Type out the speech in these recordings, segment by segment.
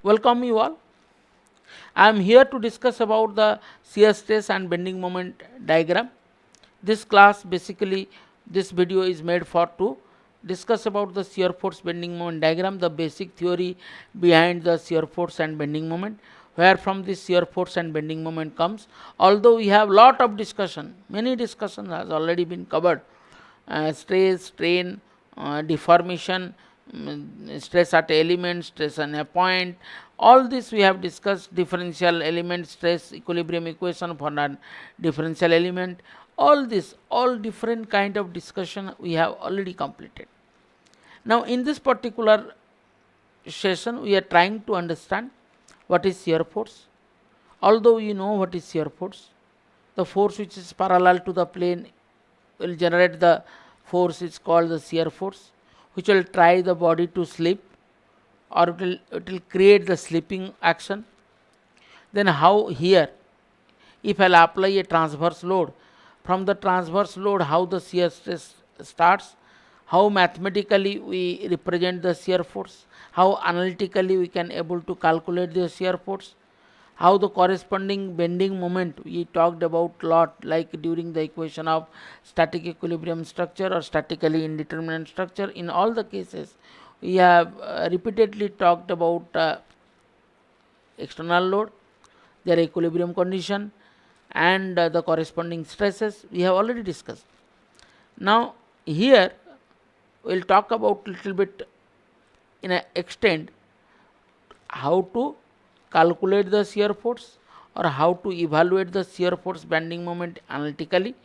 Welcome you all. I am here to discuss about the shear stress and bending moment diagram. This class basically this video is made for to discuss about the shear force bending moment diagram, the basic theory behind the shear force and bending moment, where from this shear force and bending moment comes. Although we have lot of discussion, many discussion has already been covered. Stress, strain, deformation, stress at element, stress on a point, all this we have discussed. Differential element stress equilibrium equation for a differential element, all this, all different kind of discussion we have already completed. Now in this particular session we are trying to understand what is shear force. Although you know what is shear force, the force which is parallel to the plane will generate the force is called the shear force, which will try the body to slip, or it will create the slipping action. Then how here, if I'll apply a transverse load, from the transverse load how the shear stress starts, how mathematically we represent the shear force, how analytically we can able to calculate the shear force, how the corresponding bending moment we talked about lot, like during the equation of static equilibrium structure or statically indeterminate structure. In all the cases we have repeatedly talked about external load, their equilibrium condition, and the corresponding stresses we have already discussed. Now here we will talk about little bit in a extent how to calculate the shear force or how to evaluate the shear force bending moment analytically.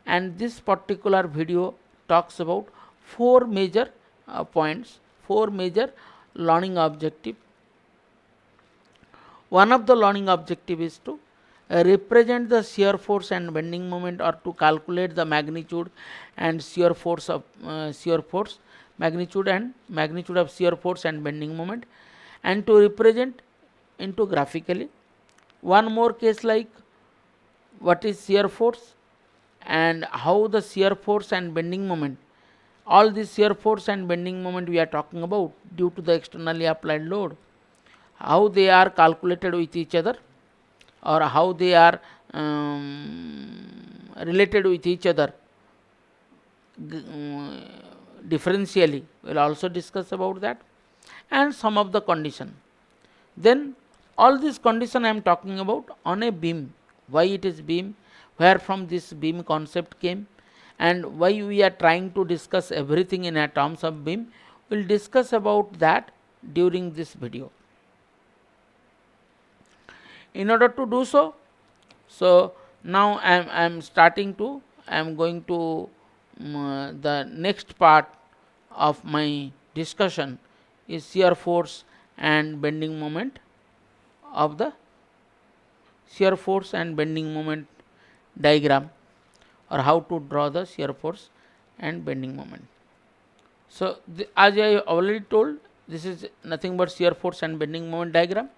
And this particular video talks about four major points, four major learning objective. One of the learning objective is to represent the shear force and bending moment, or to calculate the magnitude and shear force of magnitude of shear force and bending moment, and to represent into graphically. One more case, like what is shear force and how the shear force and bending moment, all this shear force and bending moment we are talking about due to the externally applied load, how they are calculated with each other, or how they are related with each other differentially. We will also discuss about that, and some of the condition. Then all this condition I am talking about on a beam, why it is beam, where from this beam concept came, and why we are trying to discuss everything in a terms of beam. We will discuss about that during this video. In order to do so, now I am starting to, I am going to the next part of my discussion is shear force and bending moment of the shear force and bending moment diagram, or how to draw the shear force and bending moment. So as I already told, this is nothing but shear force and bending moment diagram.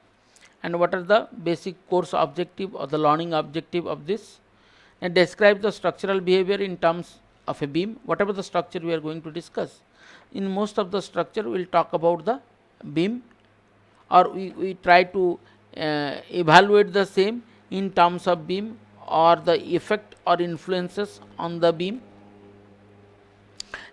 And what are the basic course objective or the learning objective of this? And describe the structural behavior in terms of a beam. Whatever the structure we are going to discuss, in most of the structure we will talk about the beam, or we try to evaluate the same in terms of beam, or the effect or influences on the beam.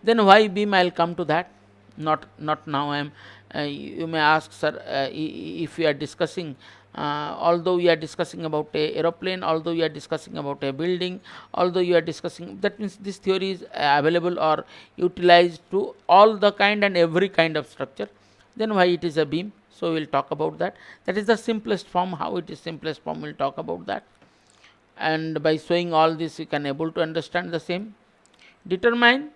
Then why beam, I will come to that, not now. I am you may ask, sir, if we are discussing although we are discussing about a aeroplane, although we are discussing about a building, although you are discussing, that means this theory is available or utilized to all the kind and every kind of structure, then why it is a beam? So we will talk about that. That is the simplest form. How it is simplest form, we will talk about that, and by showing all this you can able to understand the same. Determine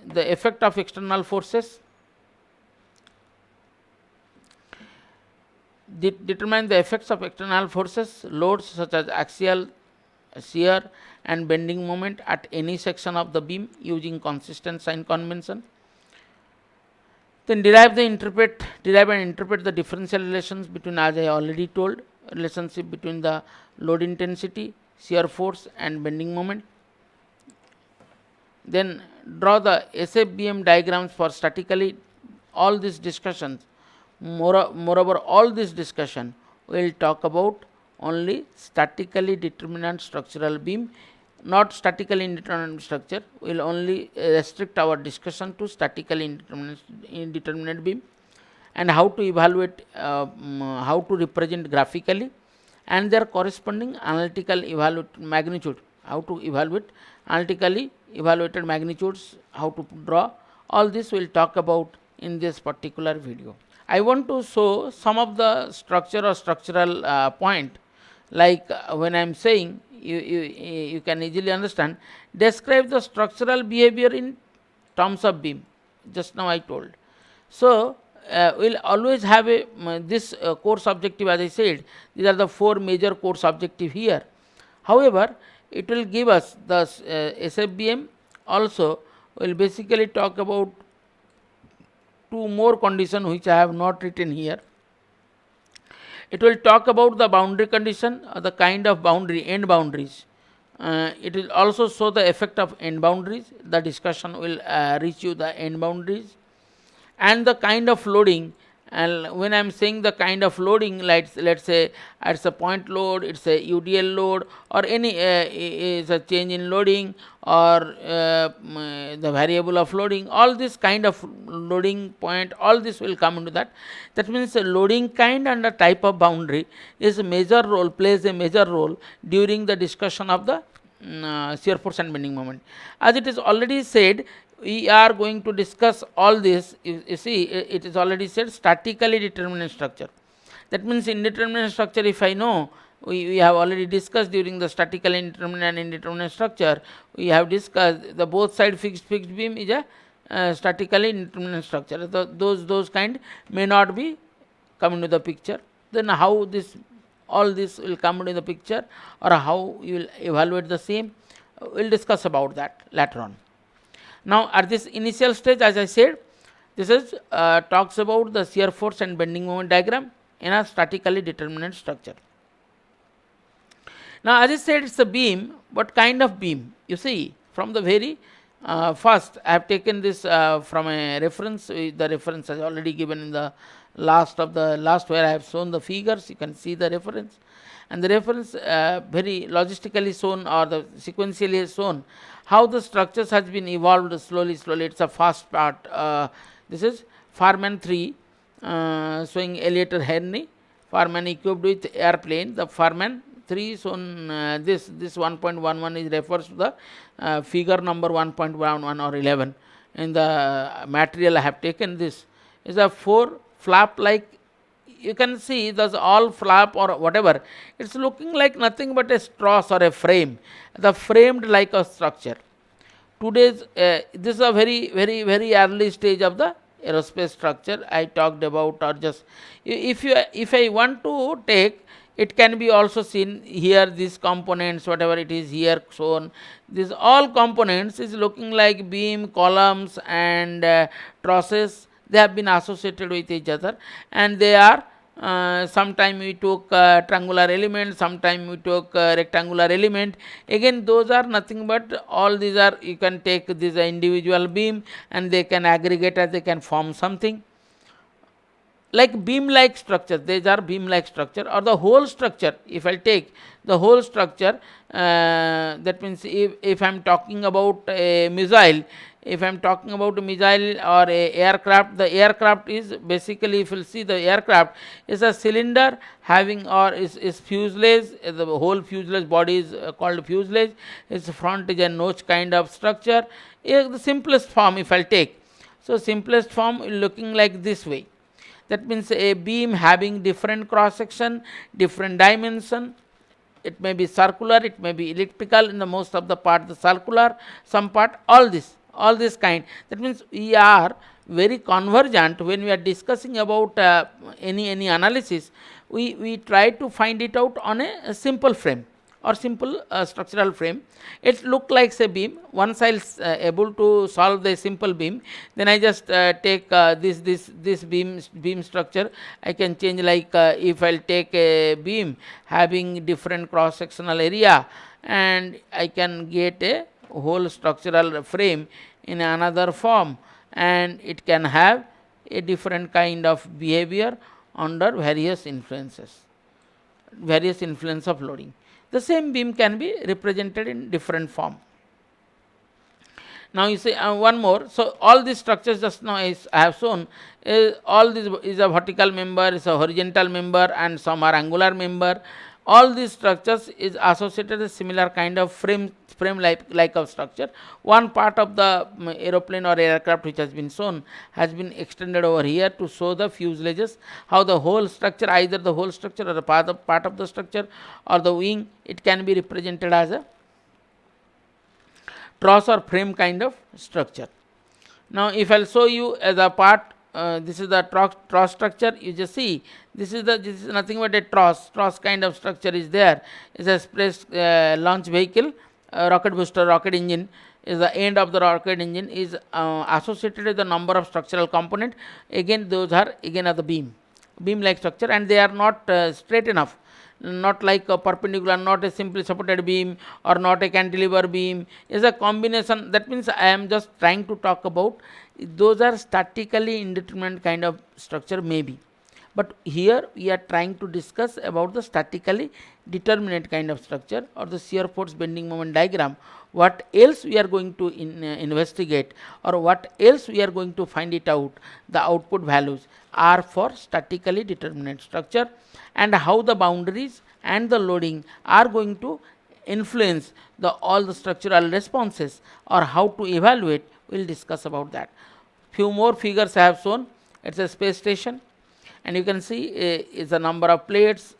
the effect of external forces. Determine the effects of external forces, loads such as axial, shear and bending moment at any section of the beam using consistent sign convention. Then derive and interpret the differential relations between, as I already told, relationship between the load intensity, shear force and bending moment. Then draw the SFBM diagrams for statically. All these discussions Moreover, all this discussion will talk about only statically determinant structural beam, not statically indeterminate structure. We will only restrict our discussion to statically indeterminate beam, and how to evaluate, how to represent graphically, and their corresponding analytical magnitude, how to evaluate analytically evaluated magnitudes, how to draw. All this we will talk about in this particular video. I want to show some of the structure or structural point, like when I am saying, you can easily understand. Describe the structural behavior in terms of beam. Just now I told. So we'll always have a this course objective. As I said, these are the 4 major course objective here. However, it will give us the SFBM also will basically talk about 2 more condition which I have not written here. It will talk about the boundary condition, the kind of boundary, end boundaries. It will also show the effect of end boundaries. The discussion will reach you the end boundaries, and the kind of loading. And when I am saying the kind of loading, let's say it's a point load, it's a UDL load, or any is a change in loading, or the variable of loading, all this kind of loading point, all this will come into that. That means the loading kind and the type of boundary is a major role, plays a major role during the discussion of the shear force and bending moment. As it is already said, we are going to discuss all this. You see, it is already said statically determinate structure. That means indeterminate structure, if I know, we have already discussed during the statically indeterminate and indeterminate structure, we have discussed the both side fixed beam is a statically indeterminate structure. Those kind may not be come into the picture. Then how all this will come into the picture, or how you will evaluate the same, we will discuss about that later on. Now, at this initial stage, as I said, this is talks about the shear force and bending moment diagram in a statically determinate structure. Now, as I said, it's a beam. What kind of beam? You see, from the very first, I have taken this from a reference. The reference is already given in the last where I have shown the figures. You can see the reference, and the reference very logistically shown, or the sequentially shown how the structures has been evolved slowly. It's a fast part. This is Farman 3 showing Elliott Henry, Farman equipped with airplane. The Farman 3 shown this 1.11 is refers to the figure number 1.11 or 11. In the material I have taken, this is a 4 flap like. You can see there's all flap or whatever. It's looking like nothing but a truss or a frame. The framed like a structure. Today's this is a very early stage of the aerospace structure I talked about. Or just if I want to take, it can be also seen here. These components, whatever it is here shown, these all components is looking like beam, columns, and trusses. They have been associated with each other, and they are sometime we took triangular element, sometime we took rectangular element. Again, those are nothing but all these are, you can take this individual beam and they can aggregate and they can form something like beam like structure. These are beam like structure, or the whole structure. If I take the whole structure, that means if I am talking about a missile, if I am talking about a missile or a aircraft, the aircraft is basically, if you will see, the aircraft is a cylinder having, or is fuselage. The whole fuselage body is called fuselage. Its front is a notch kind of structure. The simplest form if I will take. So, simplest form looking like this way. That means a beam having different cross section, different dimension. It may be circular, it may be elliptical. In the most of the part the circular, some part all this kind. That means we are very convergent when we are discussing about any analysis. We try to find it out on a simple frame or simple structural frame. It look like a beam. Once I'll able to solve the simple beam, then I just take this beam structure. I can change, like if I'll take a beam having different cross sectional area, and I can get a whole structural frame in another form, and it can have a different kind of behavior under various influences, various influence of loading. The same beam can be represented in different form. Now you see one more. So all these structures just now is I have shown, all this is a vertical member, is a horizontal member, and some are angular member. All these structures is associated with similar kind of frame like of structure. One part of the aeroplane or aircraft which has been shown has been extended over here to show the fuselages, how the whole structure, either the whole structure or the part of the structure or the wing, it can be represented as a truss or frame kind of structure. Now if I'll show you as a part, this is the truss structure. You just see this is nothing but a truss kind of structure is there. It's a space launch vehicle, rocket booster, rocket engine is the end of the rocket engine is associated with the number of structural component. Again those are again are the beam like structure, and they are not straight enough, not like a perpendicular, not a simply supported beam or not a cantilever beam, is a combination. That means I am just trying to talk about those are statically indeterminate kind of structure maybe, but here we are trying to discuss about the statically determinate kind of structure or the shear force bending moment diagram. What else we are going to investigate, or what else we are going to find it out, the output values are for statically determinate structure, and how the boundaries and the loading are going to influence the all the structural responses, or how to evaluate, we will discuss about that. Few more figures I have shown. It's a space station, and you can see it's a number of plates.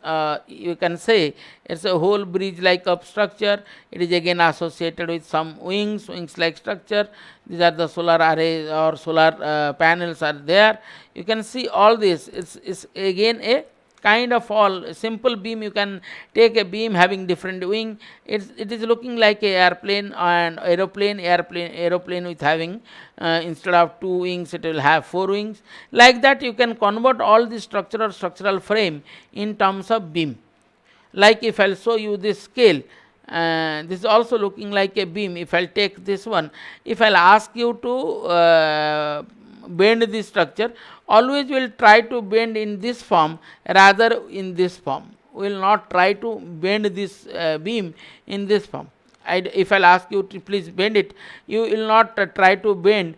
You can say it's a whole bridge like of structure. It is again associated with some wings like structure. These are the solar arrays or solar panels are there. You can see all this. It's again a kind of all simple beam. You can take a beam having different wing. It is looking like a airplane and aeroplane with having instead of 2 wings it will have 4 wings. Like that you can convert all the structural frame in terms of beam. Like if I'll show you this scale, this is also looking like a beam. If I'll take this one, if I'll ask you to bend this structure, always will try to bend in this form rather in this form. We will not try to bend this beam in this form. If I'll ask you to please bend it, you will not try to bend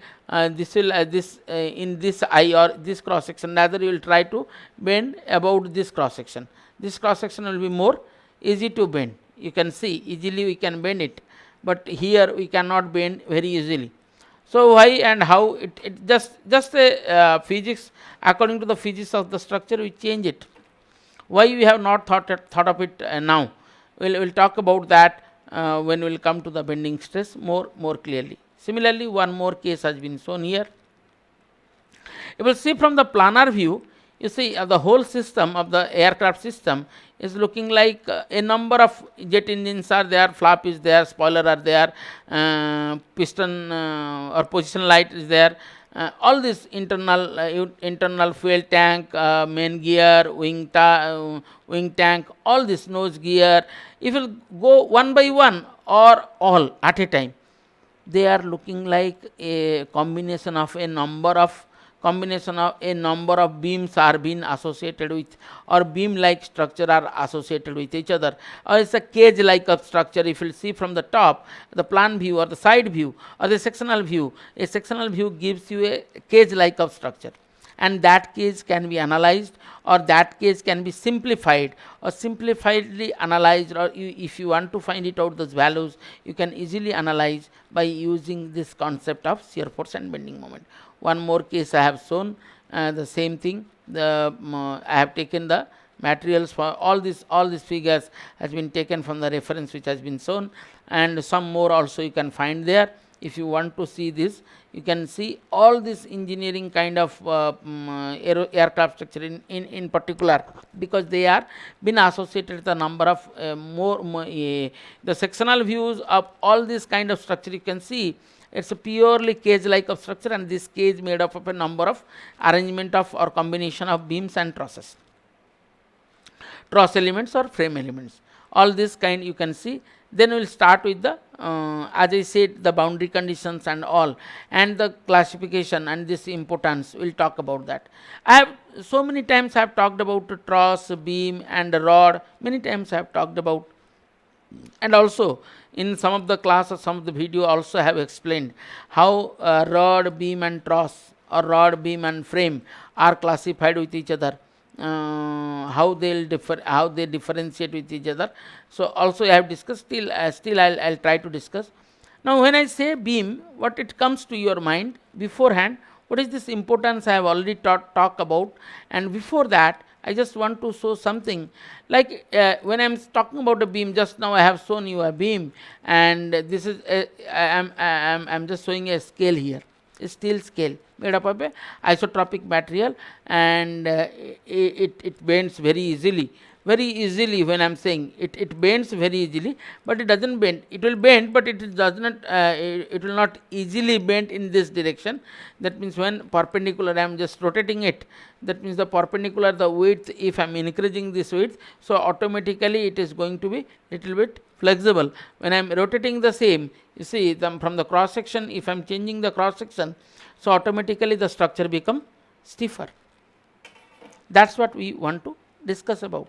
this in this eye or this cross section. Rather you will try to bend about this cross section. This cross section will be more easy to bend. You can see easily we can bend it, but here we cannot bend very easily. So why and how it just a physics, according to the physics of the structure we change it. Why we have not thought of it now? We'll talk about that when we'll come to the bending stress more clearly. Similarly, one more case has been shown here. You will see from the planar view, you see the whole system of the aircraft system is looking like a number of jet engines are there, flap is there, spoiler are there, piston or position light is there, all this internal fuel tank, main gear, wing tank, all this nose gear. If you go one by one or all at a time, they are looking like a combination of a number of beams are being associated with, or beam like structure are associated with each other, or it's a cage like of structure. If you see from the top, the plan view or the side view or the sectional view, a sectional view gives you a cage like of structure, and that case can be analyzed, or that case can be simplified or simplifiedly analyzed, or if you want to find it out those values, you can easily analyze by using this concept of shear force and bending moment. One more case I have shown the same thing. I have taken the materials for all these figures has been taken from the reference which has been shown, and some more also you can find there. If you want to see this, you can see all this engineering kind of aircraft structure in particular, because they are been associated with a number of the sectional views of all this kind of structure. You can see it's a purely cage like of structure, and this cage made up of a number of arrangement of or combination of beams and truss elements or frame elements. All this kind you can see. Then we will start with the as I said, the boundary conditions and all, and the classification and this importance. We'll talk about that. I have so many times I have talked about truss, beam, and rod. Many times I have talked about, and also in some of the class or some of the video also have explained how rod, beam, and truss, or rod, beam, and frame are classified with each other, how they differentiate with each other. So also I have discussed. Still I'll try to discuss. Now when I say beam, what it comes to your mind beforehand, what is this importance I have already talk about, and before that I just want to show something. Like when I'm talking about a beam, just now I have shown you a beam, and this is I'm just showing a scale here, a steel scale made up of a isotropic material, and it bends very easily. When I'm saying it bends very easily, but it doesn't bend. It will bend, but it does not. It will not easily bend in this direction. That means when perpendicular, I am just rotating it. That means the perpendicular, the width. If I am increasing this width, so automatically it is going to be little bit flexible. When I am rotating the same, you see from the cross section. If I am changing the cross section, so automatically the structure become stiffer. That's what we want to discuss about,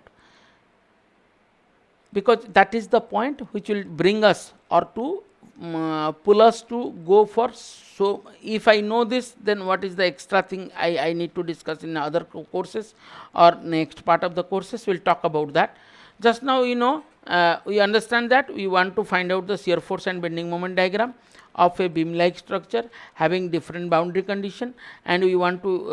because that is the point which will bring us or to pull us to go for. So if I know this, then what is the extra thing I need to discuss in other courses or next part of the courses? We'll talk about that. Just now, we understand that we want to find out the shear force and bending moment diagram of a beam like structure having different boundary condition, and we want to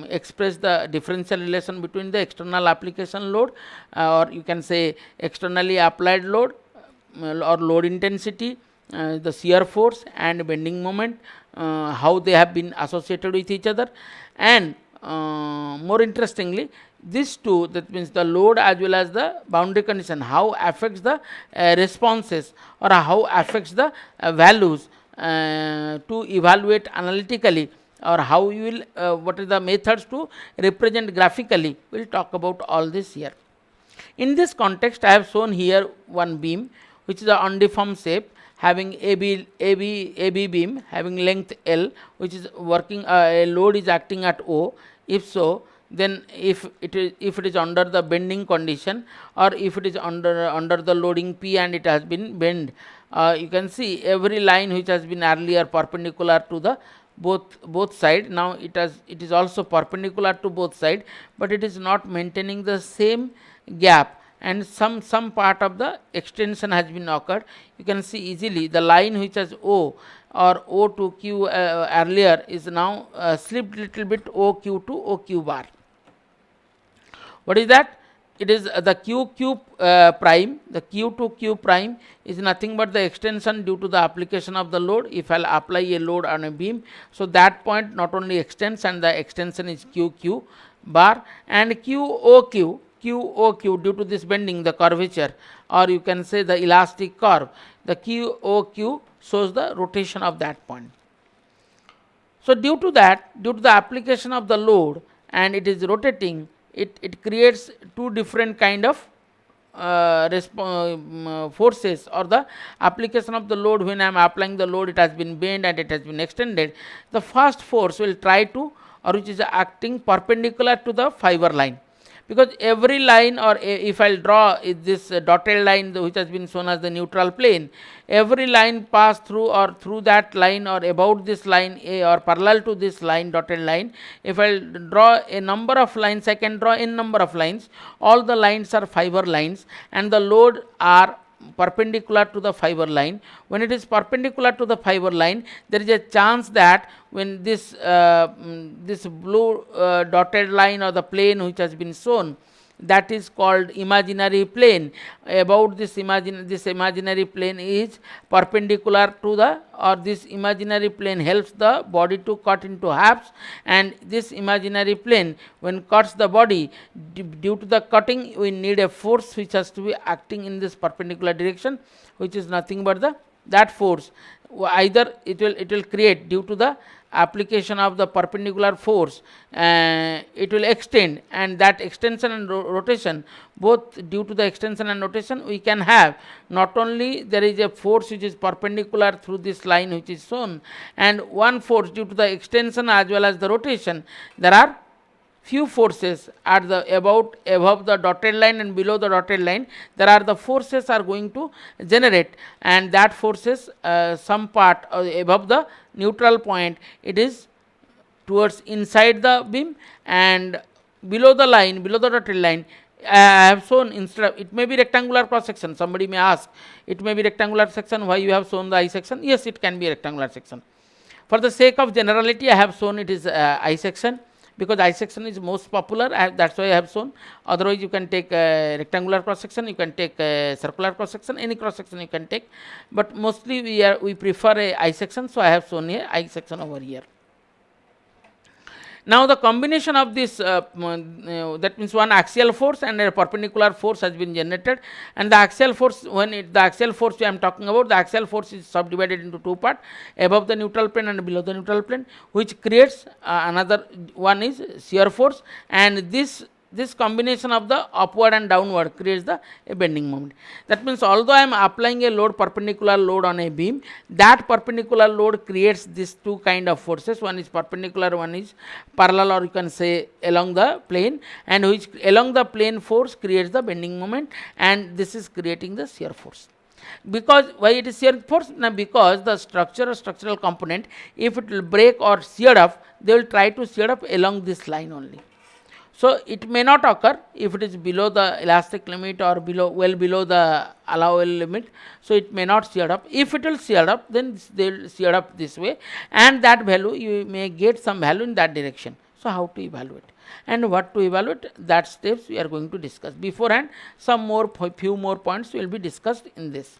express the differential relation between the external application load, or you can say externally applied load, or load intensity, the shear force and bending moment, how they have been associated with each other, and more interestingly, these two, that means the load as well as the boundary condition, how affects the responses, or how affects the values to evaluate analytically, or how you will what are the methods to represent graphically. We'll talk about all this here. In this context, I have shown here one beam which is an undeformed shape having AB beam having length L, which is working, a load is acting at O. If so, then if it is under the bending condition, or if it is under the loading P and it has been bent, you can see every line which has been earlier perpendicular to the both side, now it is also perpendicular to both side, but it is not maintaining the same gap, and some part of the extension has been occurred. You can see easily the line which has O or O to Q earlier is now slipped little bit OQ to OQ bar. What is that? It is the QQ prime. The Q to Q prime is nothing but the extension due to the application of the load. If I'll apply a load on a beam, so that point not only extends, and the extension is QQ bar, and QOQ due to this bending, the curvature, or you can say the elastic curve, the QOQ shows the rotation of that point. So due to the application of the load and it is rotating, it creates two different kind of forces, or the application of the load. When I am applying the load, it has been bent and it has been extended. The first force will try to, or which is acting perpendicular to the fiber line, because every line, or if I'll draw this dotted line which has been shown as the neutral plane, every line pass through, or through that line, or about this line or parallel to this line, dotted line. If I'll draw a number of lines, I can draw n number of lines. All the lines are fiber lines, and the load are perpendicular to the fiber line. When it is perpendicular to the fiber line, there is a chance that when this blue dotted line, or the plane which has been shown, that is called imaginary plane. About this imaginary plane is perpendicular to the, or this imaginary plane helps the body to cut into halves, and this imaginary plane when cuts the body, due to the cutting we need a force which has to be acting in this perpendicular direction, which is nothing but that force. Either it will create due to the application of the perpendicular force, it will extend, and that extension and rotation, both due to the extension and rotation, we can have not only there is a force which is perpendicular through this line which is shown, and one force due to the extension as well as the rotation. There are few forces at the above the dotted line and below the dotted line. There are the forces are going to generate, and that forces some part above the neutral point, it is towards inside the beam, and below the line, below the dotted line, I have shown, instead of, it may be rectangular cross section. Somebody may ask, it may be rectangular section, why you have shown the I section? Yes, it can be rectangular section. For the sake of generality, I have shown it is I section, because I section is most popular, that's why I have shown. Otherwise, you can take rectangular cross section, you can take circular cross section, any cross section you can take, but mostly we prefer a I section, so I have shown here I section over here. Now, the combination of this, that means one axial force and a perpendicular force has been generated, and the axial force, the axial force I am talking about, the axial force is subdivided into two parts, above the neutral plane and below the neutral plane, which creates another one is shear force, and this combination of the upward and downward creates the bending moment. That means, although I am applying a load, perpendicular load on a beam, that perpendicular load creates these two kind of forces. One is perpendicular, one is parallel, or you can say along the plane, and which along the plane force creates the bending moment, and this is creating the shear force. Because why it is shear force? Now, because the structure or structural component, if it will break or shear up, they will try to shear up along this line only. So, it may not occur if it is below the elastic limit or well below the allowable limit. So, it may not shear up. If it will shear up, then they will shear up this way, and that value you may get some value in that direction. So, how to evaluate and what to evaluate, that steps we are going to discuss. Beforehand, few more points will be discussed in this.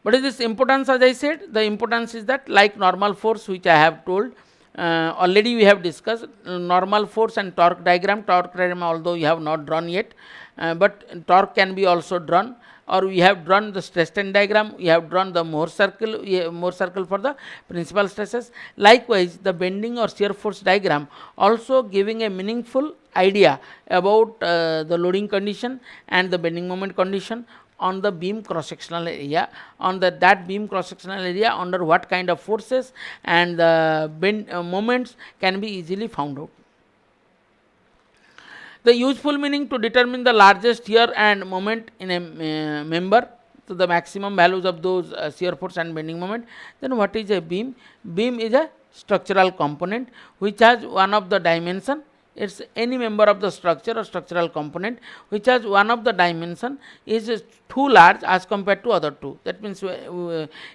What is this importance? As I said, the importance is that, like normal force which I have told, already we have discussed normal force and torque diagram. Torque diagram although we have not drawn yet, but torque can be also drawn, or we have drawn the stress strain diagram, we have drawn the Mohr circle for the principal stresses. Likewise, the bending or shear force diagram also giving a meaningful idea about the loading condition and the bending moment condition on the beam cross sectional area, on that beam cross sectional area under what kind of forces and the bend moments can be easily found out. The useful meaning to determine the largest shear and moment in a member, so the maximum values of those shear force and bending moment. Then what is a beam? Beam is a structural component which has one of the dimension. It's any member of the structure or structural component which has one of the dimension is too large as compared to other two. That means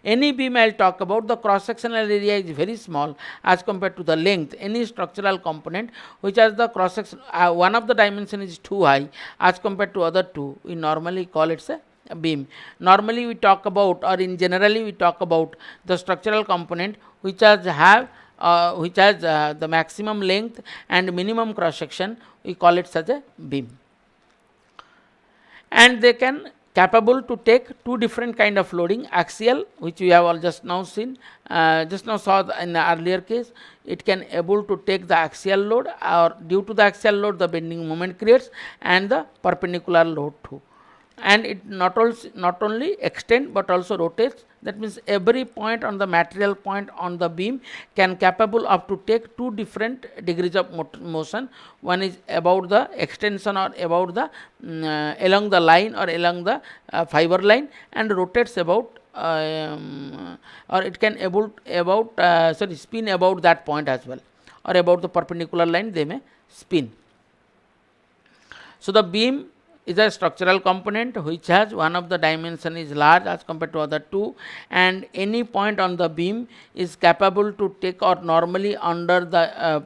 any beam I will talk about, the cross sectional area is very small as compared to the length. Any structural component which has the cross section, one of the dimension is too high as compared to other two, we normally call it a beam. Normally we talk about, or in generally we talk about the structural component which has the maximum length and minimum cross section, we call it as a beam. And they can capable to take two different kind of loading, axial, which we have all just now seen, saw in the earlier case. It can able to take the axial load, or due to the axial load the bending moment creates, and the perpendicular load too. And it not only extend but also rotates. That means every point on the material point on the beam can capable of to take two different degrees of motion. One is about the extension or about the along the line or along the fiber line, and rotates about or it can spin about that point as well, or about the perpendicular line they may spin. So, the beam is a structural component which has one of the dimension is large as compared to other two, and any point on the beam is capable to take, or normally under the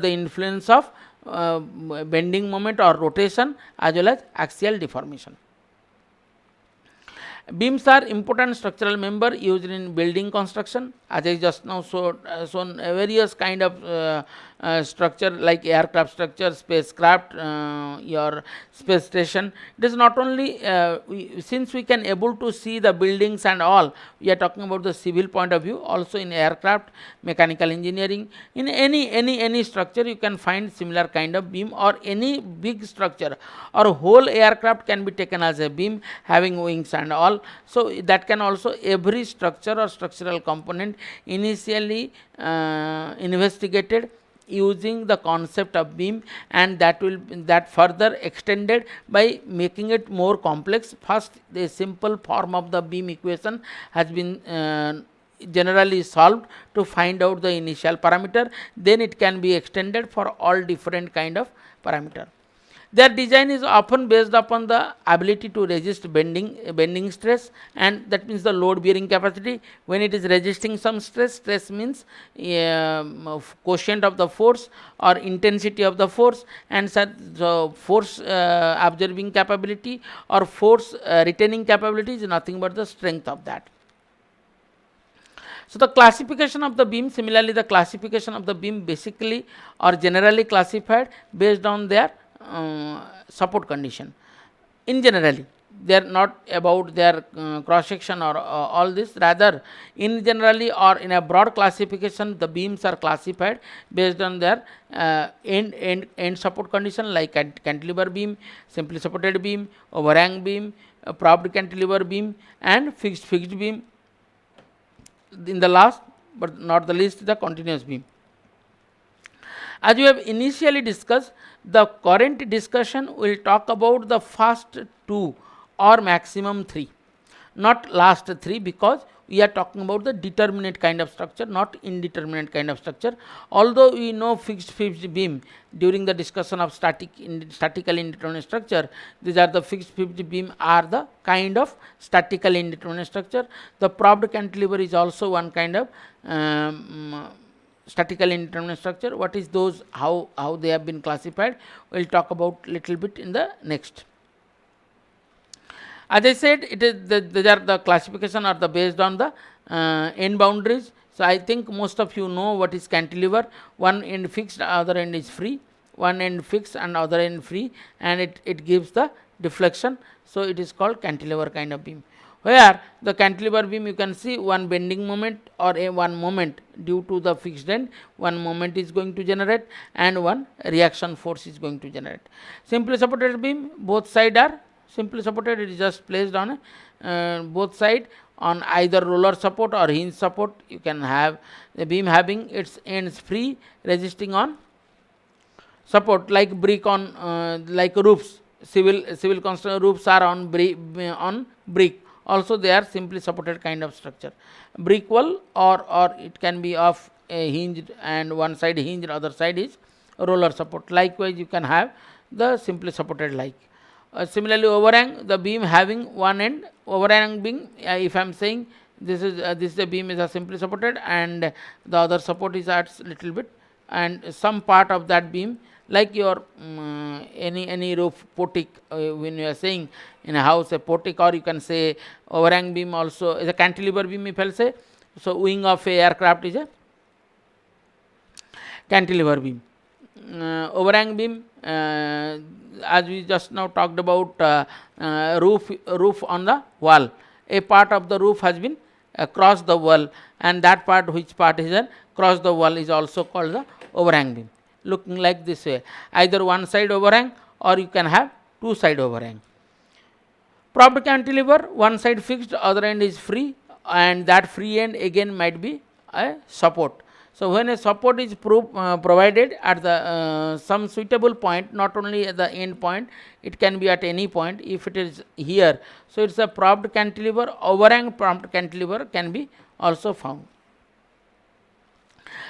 influence of bending moment or rotation as well as axial deformation. Beams are important structural member used in building construction. As I just now shown various kind of structure like aircraft structure, spacecraft, your space station. It is not only since we can able to see the buildings and all, we are talking about the civil point of view. Also in aircraft, mechanical engineering, in any structure you can find similar kind of beam, or any big structure or whole aircraft can be taken as a beam having wings and all. So that can also, every structure or structural component initially investigated using the concept of beam, and that further extended by making it more complex. First, the simple form of the beam equation has been generally solved to find out the initial parameter, then it can be extended for all different kind of parameter. Their design is often based upon the ability to resist bending stress, and that means the load bearing capacity. When it is resisting some stress means quotient of the force or intensity of the force, and so force absorbing capability or force retaining capability is nothing but the strength of that. So the classification of the beam, similarly the classification of the beam basically or generally classified based on their support condition. In generally, they are not about their cross section or all this, rather in generally or in a broad classification, the beams are classified based on their end support condition, like cantilever beam, simply supported beam, overhang beam, propped cantilever beam, and fixed beam. In the last but not the least, the continuous beam. As we have initially discussed, the current discussion will talk about the first two or maximum three, not last three, because we are talking about the determinate kind of structure, not indeterminate kind of structure. Although we know fixed beam during the discussion of statical indeterminate structure, these are the fixed beam are the kind of statical indeterminate structure. The propped cantilever is also one kind of statical indeterminate structure. What is those, how they have been classified, we will talk about little bit in the next. As I said, it is these are the classification are the based on the end boundaries. So I think most of you know what is cantilever. One end fixed, other end is free. One end fixed and other end free, and it gives the deflection. So it is called cantilever kind of beam. Where the cantilever beam, you can see one bending moment or one moment due to the fixed end, one moment is going to generate, and one reaction force is going to generate. Simply supported beam, both sides are simply supported. It is just placed on both side on either roller support or hinge support. You can have the beam having its ends free, resisting on support, like brick on like roofs. Civil construction roofs are on brick. Also they are simply supported kind of structure. Brick wall, or it can be of a hinged, and one side hinged, other side is roller support. Likewise you can have the simply supported like. Similarly overhang, the beam having one end overhang beam, if I am saying this is the beam is a simply supported, and the other support is at little bit, and some part of that beam, like your any roof portic, when you are saying in a house a portic, or you can say overhang beam also is a cantilever beam, if I will say. So wing of a aircraft is a cantilever beam. Overhang beam, as we just now talked about roof on the wall, a part of the roof has been across the wall, and that part, which part is across the wall, is also called the overhang beam, looking like this way, either one side overhang or you can have two side overhang. Propped cantilever, one side fixed, other end is free, and that free end again might be a support. So when a support is provided at the some suitable point, not only at the end point, it can be at any point. If it is here, so it's a propped cantilever. Overhang propped cantilever can be also found.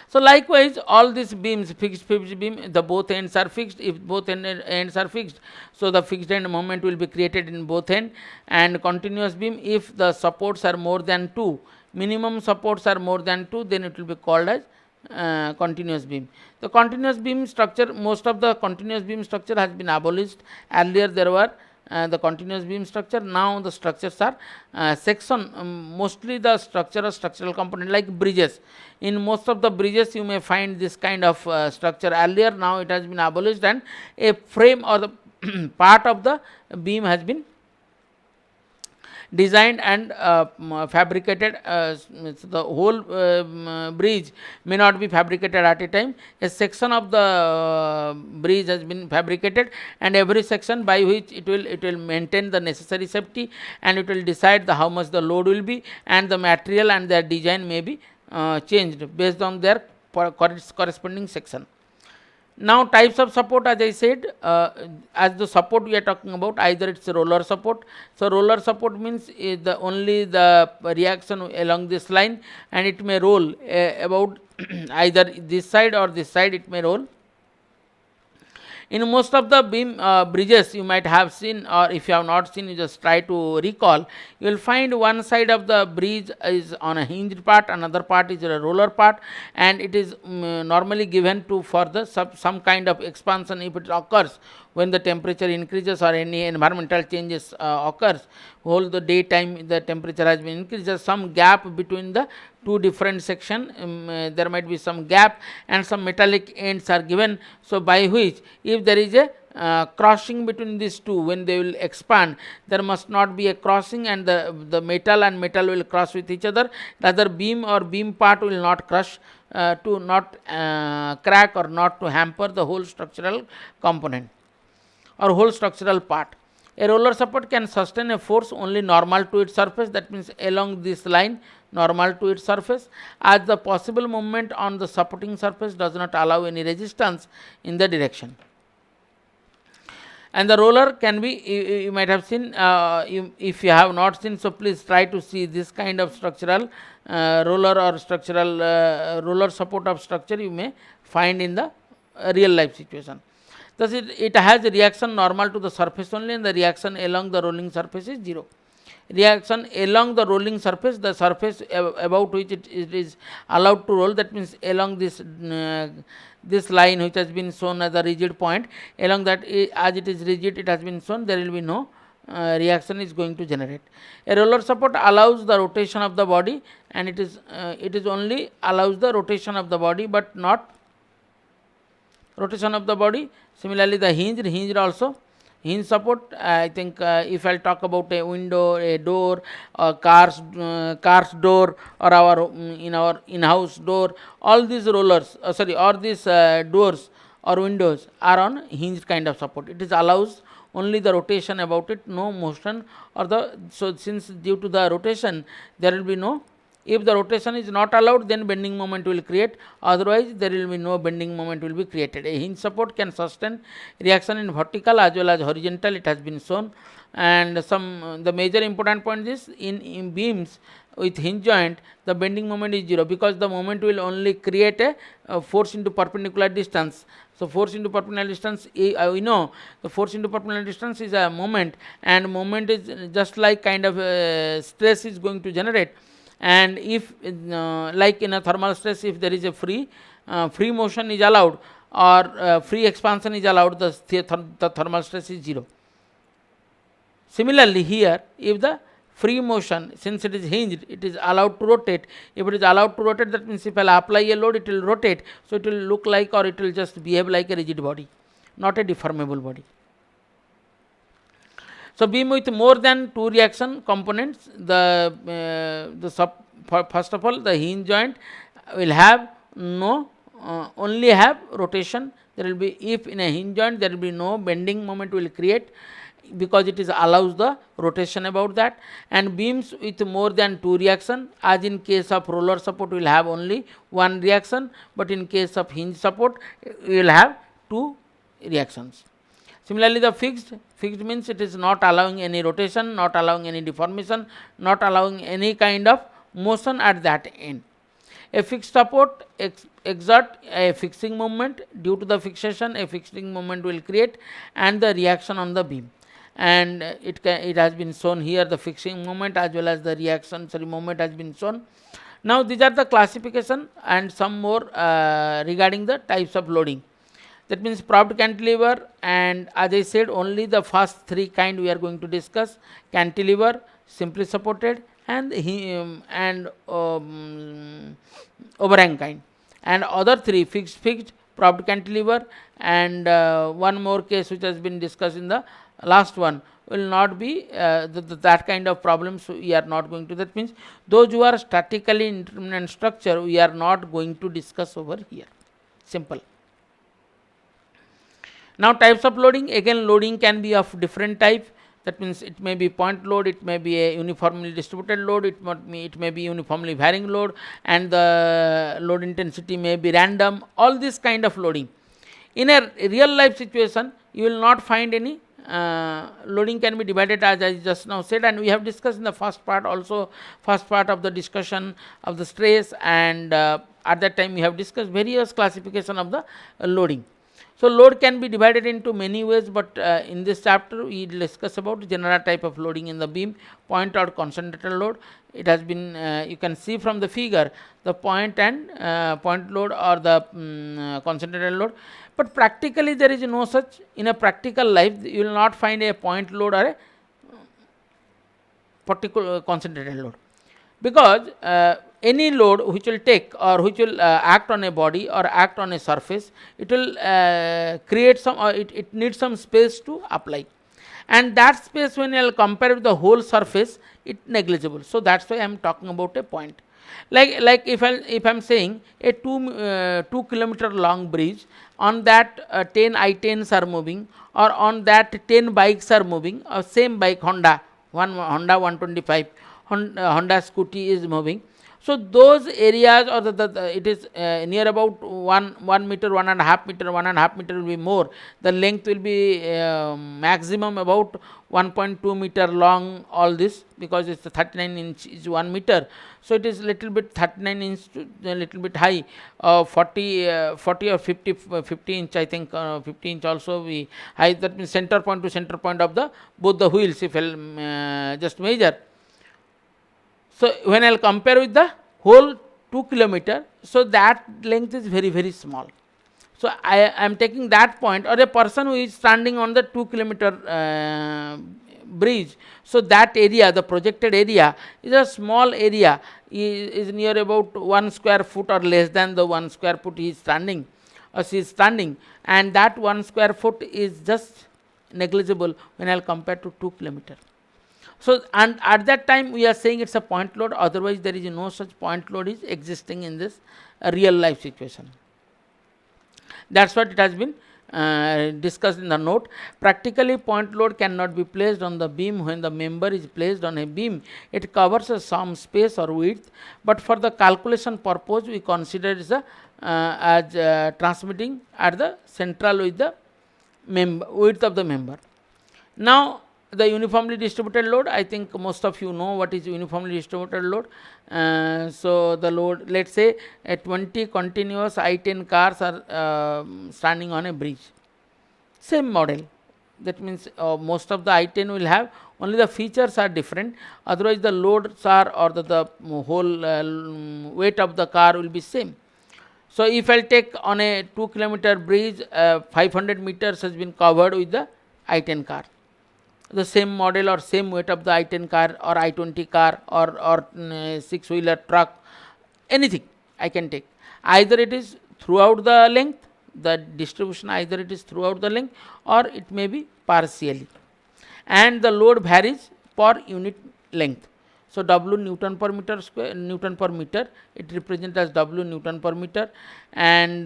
So likewise, all these beams, fixed beam, the both ends are fixed. If both ends are fixed, so the fixed end moment will be created in both end. And continuous beam, if the supports are more than 2, minimum supports are more than 2, then it will be called as continuous beam. The continuous beam structure, most of the continuous beam structure has been abolished. Earlier there were the continuous beam structure. Now the structures are section, mostly the structure or structural component like bridges. In most of the bridges you may find this kind of structure earlier. Now it has been abolished, and a frame or the part of the beam has been designed and fabricated. So the whole bridge may not be fabricated at a time. A section of the bridge has been fabricated, and every section by which it will maintain the necessary safety, and it will decide the how much the load will be, and the material and their design may be changed based on their corresponding section. Now types of support, as I said, as the support we are talking about, either it's a roller support. So roller support means the only the reaction along this line, and it may roll about either this side or this side, it may roll. In most of the beam bridges you might have seen, or if you have not seen, you just try to recall, you will find one side of the bridge is on a hinged part, another part is a roller part, and it is normally given to for the some kind of expansion if it occurs when the temperature increases or any environmental changes occurs. Whole the daytime the temperature has been increased, there is some gap between the two different section, there might be some gap, and some metallic ends are given. So by which if there is a crossing between these two, when they will expand, there must not be a crossing, and the metal and metal will cross with each other. Rather beam or beam part will not crush, to not crack or not to hamper the whole structural component or whole structural part. A roller support can sustain a force only normal to its surface, that means along this line normal to its surface, as the possible movement on the supporting surface does not allow any resistance in the direction. And the roller can be, you might have seen, if you have not seen, so please try to see this kind of structural roller or structural roller support of structure you may find in the real life situation. Thus it has a reaction normal to the surface only, and the reaction along the rolling surface is 0. Reaction along the rolling surface, the surface about which it is allowed to roll, that means along this this line which has been shown as a rigid point, along that as it is rigid it has been shown, there will be no reaction is going to generate. A roller support allows the rotation of the body, and it is only allows the rotation of the body but not rotation of the body. Similarly the hinged also, hinge support, I think if I'll talk about a window, a door, or car's door, or our in-house door, all these rollers, or these doors or windows are on hinged kind of support. It is allows only the rotation about it, no motion, or so since due to the rotation there will be no, if the rotation is not allowed, then bending moment will create, otherwise there will be no bending moment will be created. A hinge support can sustain reaction in vertical as well as horizontal, it has been shown. And the major important point is in beams with hinge joint, the bending moment is 0, because the moment will only create a force into perpendicular distance. So force into perpendicular distance, we know the force into perpendicular distance is a moment, and moment is just like kind of stress is going to generate. And if like in a thermal stress, if there is a free motion is allowed, or free expansion is allowed, the thermal stress is 0. Similarly here, if the free motion, since it is hinged, it is allowed to rotate. If it is allowed to rotate, that means if I apply a load, it will rotate, so it will look like, or it will just behave like a rigid body, not a deformable body. So beam with more than 2 reaction components, first of all the hinge joint will have no only have rotation. There will be, if in a hinge joint there will be no bending moment will create, because it is allows the rotation about that. And beams with more than 2 reaction, as in case of roller support will have only 1 reaction, but in case of hinge support we will have 2 reactions. Similarly the fixed means it is not allowing any rotation, not allowing any deformation, not allowing any kind of motion at that end. A fixed support exert a fixing moment. Due to the fixation, a fixing moment will create, and the reaction on the beam. And it has been shown here, the fixing moment as well as the reaction moment has been shown. Now these are the classification and some more regarding the types of loading. That means propped cantilever, and as I said, only the first three kind we are going to discuss: cantilever, simply supported, and overhang kind. And other three, fixed, propped cantilever, and one more case which has been discussed in the last one, will not be that kind of problems we are not going to. That means those who are statically indeterminate structure, we are not going to discuss over here. Simple. Now types of loading, again loading can be of different type. That means it may be point load, it may be a uniformly distributed load, it may be uniformly varying load, and the load intensity may be random. All this kind of loading. In a real life situation, you will not find any loading can be divided, as I just now said, and we have discussed in the first part also, first part of the discussion of the stress, and at that time we have discussed various classification of the loading. So load can be divided into many ways, but in this chapter we discuss about general type of loading in the beam, point or concentrated load. It has been you can see from the figure the point and point load or the concentrated load, but practically there is no such. In a practical life you will not find a point load or a particular concentrated load, because any load which will take or which will act on a body or act on a surface, it will create some, or it needs some space to apply, and that space when you will compare with the whole surface, it negligible. So that's why I am talking about a point. Like if I'm saying a 2 kilometer long bridge, on that 10 I-10s are moving, or on that 10 bikes are moving, or same bike Honda 125 Honda scooty is moving. So those areas, or it is near about 1 meter, 1.5 meter, 1.5 meter will be more. The length will be maximum about 1.2 meter long, all this, because it's 39 inch is 1 meter. So it is little bit 39 inch to a little bit high, 40 or 50 inch, I think 50 inch also we high. That means center point to center point of the both the wheels, if I'll just measure. So when I will compare with the whole 2 kilometer, so that length is very, very small. So I am taking that point, or a person who is standing on the 2 kilometer bridge. So that area, the projected area, is a small area, is near about 1 square foot or less than the 1 square foot he is standing or she is standing, and that 1 square foot is just negligible when I will compare to 2 kilometer. So, and at that time we are saying it's a point load, otherwise there is no such point load is existing in this real life situation. That's what it has been discussed in the note. Practically point load cannot be placed on the beam. When the member is placed on a beam, it covers some space or width, but for the calculation purpose we consider it as transmitting at the central with the width of the member. Now the uniformly distributed load, I think most of you know what is uniformly distributed load. So the load, let's say 20 continuous I-10 cars are standing on a bridge, same model. That means most of the I-10 will have, only the features are different, otherwise the loads are, or the whole weight of the car will be same. So if I take on a 2 kilometer bridge, 500 meters has been covered with the I-10 car, the same model or same weight of the I-10 car or I-20 car or 6-wheeler truck, anything I can take. Either it is throughout the length, the distribution, either it is throughout the length, or it may be partially, and the load varies per unit length. So W Newton per meter square, Newton per meter, it represents as W Newton per meter, and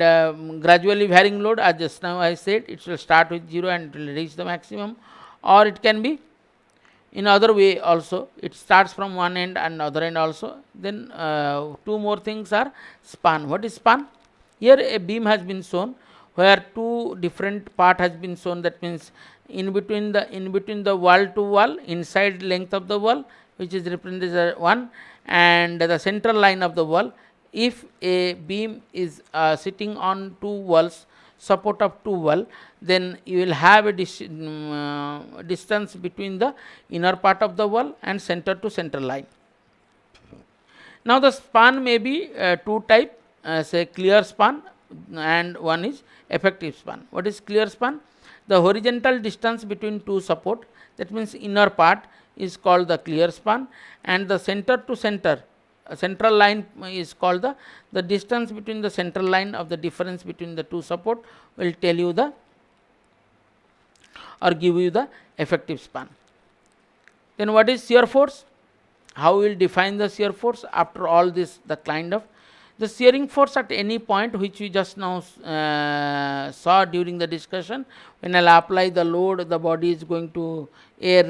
gradually varying load, as just now I said, it will start with 0 and it will reach the maximum, or it can be in other way also, it starts from one end and other end also. Then two more things are span. What is span? Here a beam has been shown where two different part has been shown. That means in between the wall to wall, inside length of the wall, which is represented as 1, and the central line of the wall. If a beam is sitting on two walls, support of two wall, then you will have a distance between the inner part of the wall and center to center line. Now the span may be two type, say clear span and one is effective span. What is clear span? The horizontal distance between two support, that means inner part, is called the clear span, and the center to center central line is called the distance between the central line of the difference between the two support will tell you the or give you the effective span. Then what is shear force? How we will define the shear force? After all this, the kind of the shearing force at any point, which we just now saw during the discussion. When I will apply the load, the body is going to, a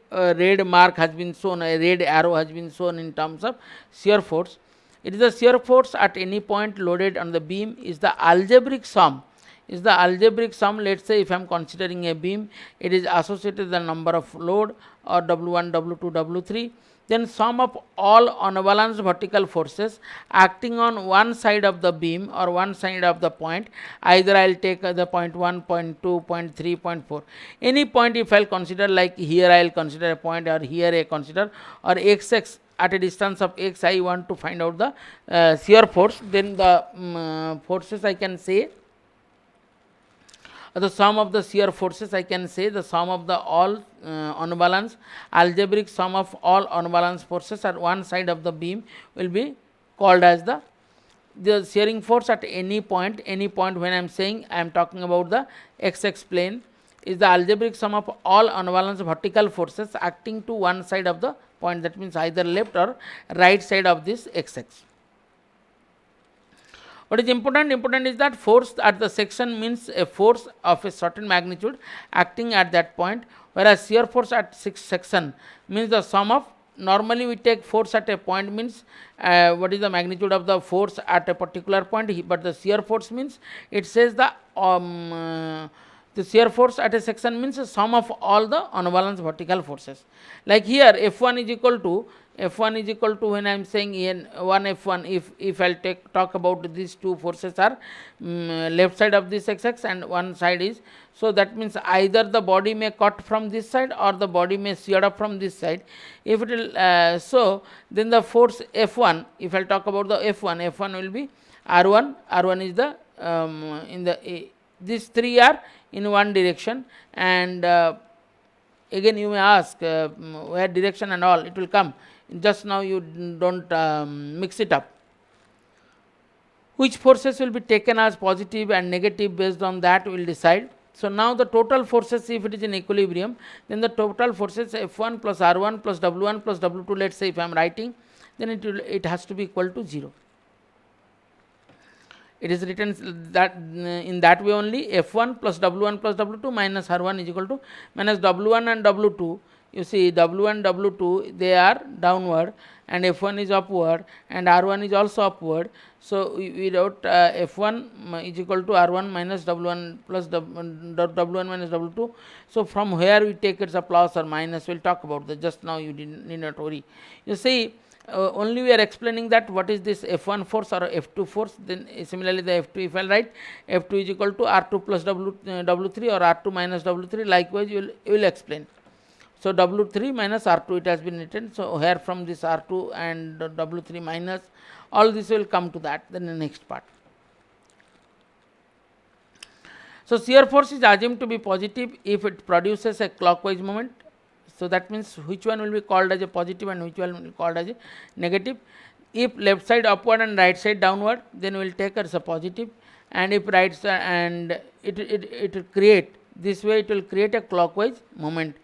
red mark has been shown, a red arrow has been shown in terms of shear force. It is the shear force at any point loaded on the beam is the algebraic sum. Let us say if I am considering a beam, it is associated with the number of load or W1, W2, W3. Then sum of all unbalanced vertical forces acting on one side of the beam or one side of the point. Either I will take the point 1, point 2, point 3, point 4. Any point if I will consider, like here I will consider a point, or here I consider, or xx at a distance of x I want to find out the shear force. Then the forces I can say, the sum of the shear forces, I can say the sum of the all unbalanced, algebraic sum of all unbalanced forces at one side of the beam will be called as the shearing force at any point. When I am saying, I am talking about the xx plane, is the algebraic sum of all unbalanced vertical forces acting to one side of the point, that means either left or right side of this xx. What is important? Important is that force at the section means a force of a certain magnitude acting at that point, whereas shear force at section means the sum of, normally we take force at a point means what is the magnitude of the force at a particular point, but the shear force means it says the shear force at a section means the sum of all the unbalanced vertical forces. Like here F1 is equal to when I am saying in 1 F1, if I will talk about these two forces are left side of this xx and one side is, so that means either the body may cut from this side or the body may shear up from this side. If it will so then the force F1, if I will talk about the F1 will be R1 is the in the these three are in one direction, and again you may ask where direction and all, it will come. Just now you don't mix it up. Which forces will be taken as positive and negative, based on that we will decide. So now the total forces, if it is in equilibrium, then the total forces F1 plus R1 plus W1 plus W2, let us say if I am writing, then it has to be equal to 0. It is written that in that way only, F1 plus W1 plus W2 minus R1 is equal to minus W1 and W2. You see W1, W2, they are downward and F1 is upward and R1 is also upward. So we wrote F1 is equal to R1 minus W1 plus W1 minus W2. So from where we take it's a plus or minus, we will talk about that. Just now you need not worry. You see, only we are explaining that what is this F1 force or F2 force. Then similarly the F2, if I write F2 is equal to R2 plus W3 or R2 minus W3, likewise you will explain. So W3 minus R2 it has been written. So here from this R2 and W3 minus, all this will come to that then the next part. So shear force is assumed to be positive if it produces a clockwise moment. So that means which one will be called as a positive and which one will be called as a negative. If left side upward and right side downward, then we will take as a positive, and if right side, and it will create this way, it will create a clockwise moment.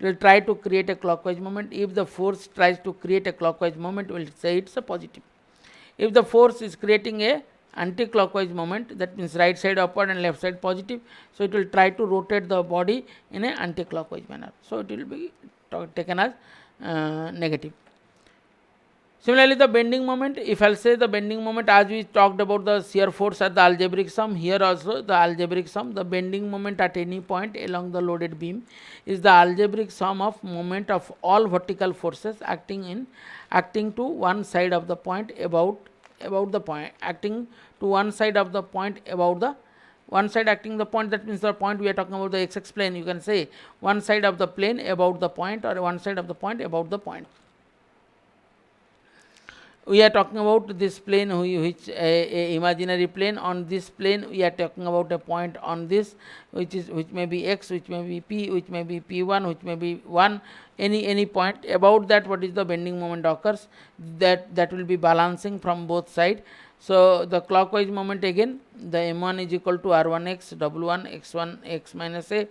It will try to create a clockwise moment. If the force tries to create a clockwise moment, we will say it's a positive. If the force is creating a anti-clockwise moment, that means right side upward and left side positive, so it will try to rotate the body in an anti-clockwise manner. So it will be taken as negative. Similarly, the bending moment, if I will say the bending moment, as we talked about the shear force at the algebraic sum, here also the algebraic sum, the bending moment at any point along the loaded beam is the algebraic sum of moment of all vertical forces acting to one side of the point about the point, acting to one side of the point about the one side acting the point, that means the point we are talking about the xx plane, you can say one side of the plane about the point or one side of the point about the point. we are talking about this plane which a imaginary plane. On this plane we are talking about a point on this which may be x, which may be p, which may be p1, which may be 1, any point. About that, what is the bending moment occurs, that will be balancing from both side. So the clockwise moment, again the m1 is equal to r1x w1 x1 x minus a.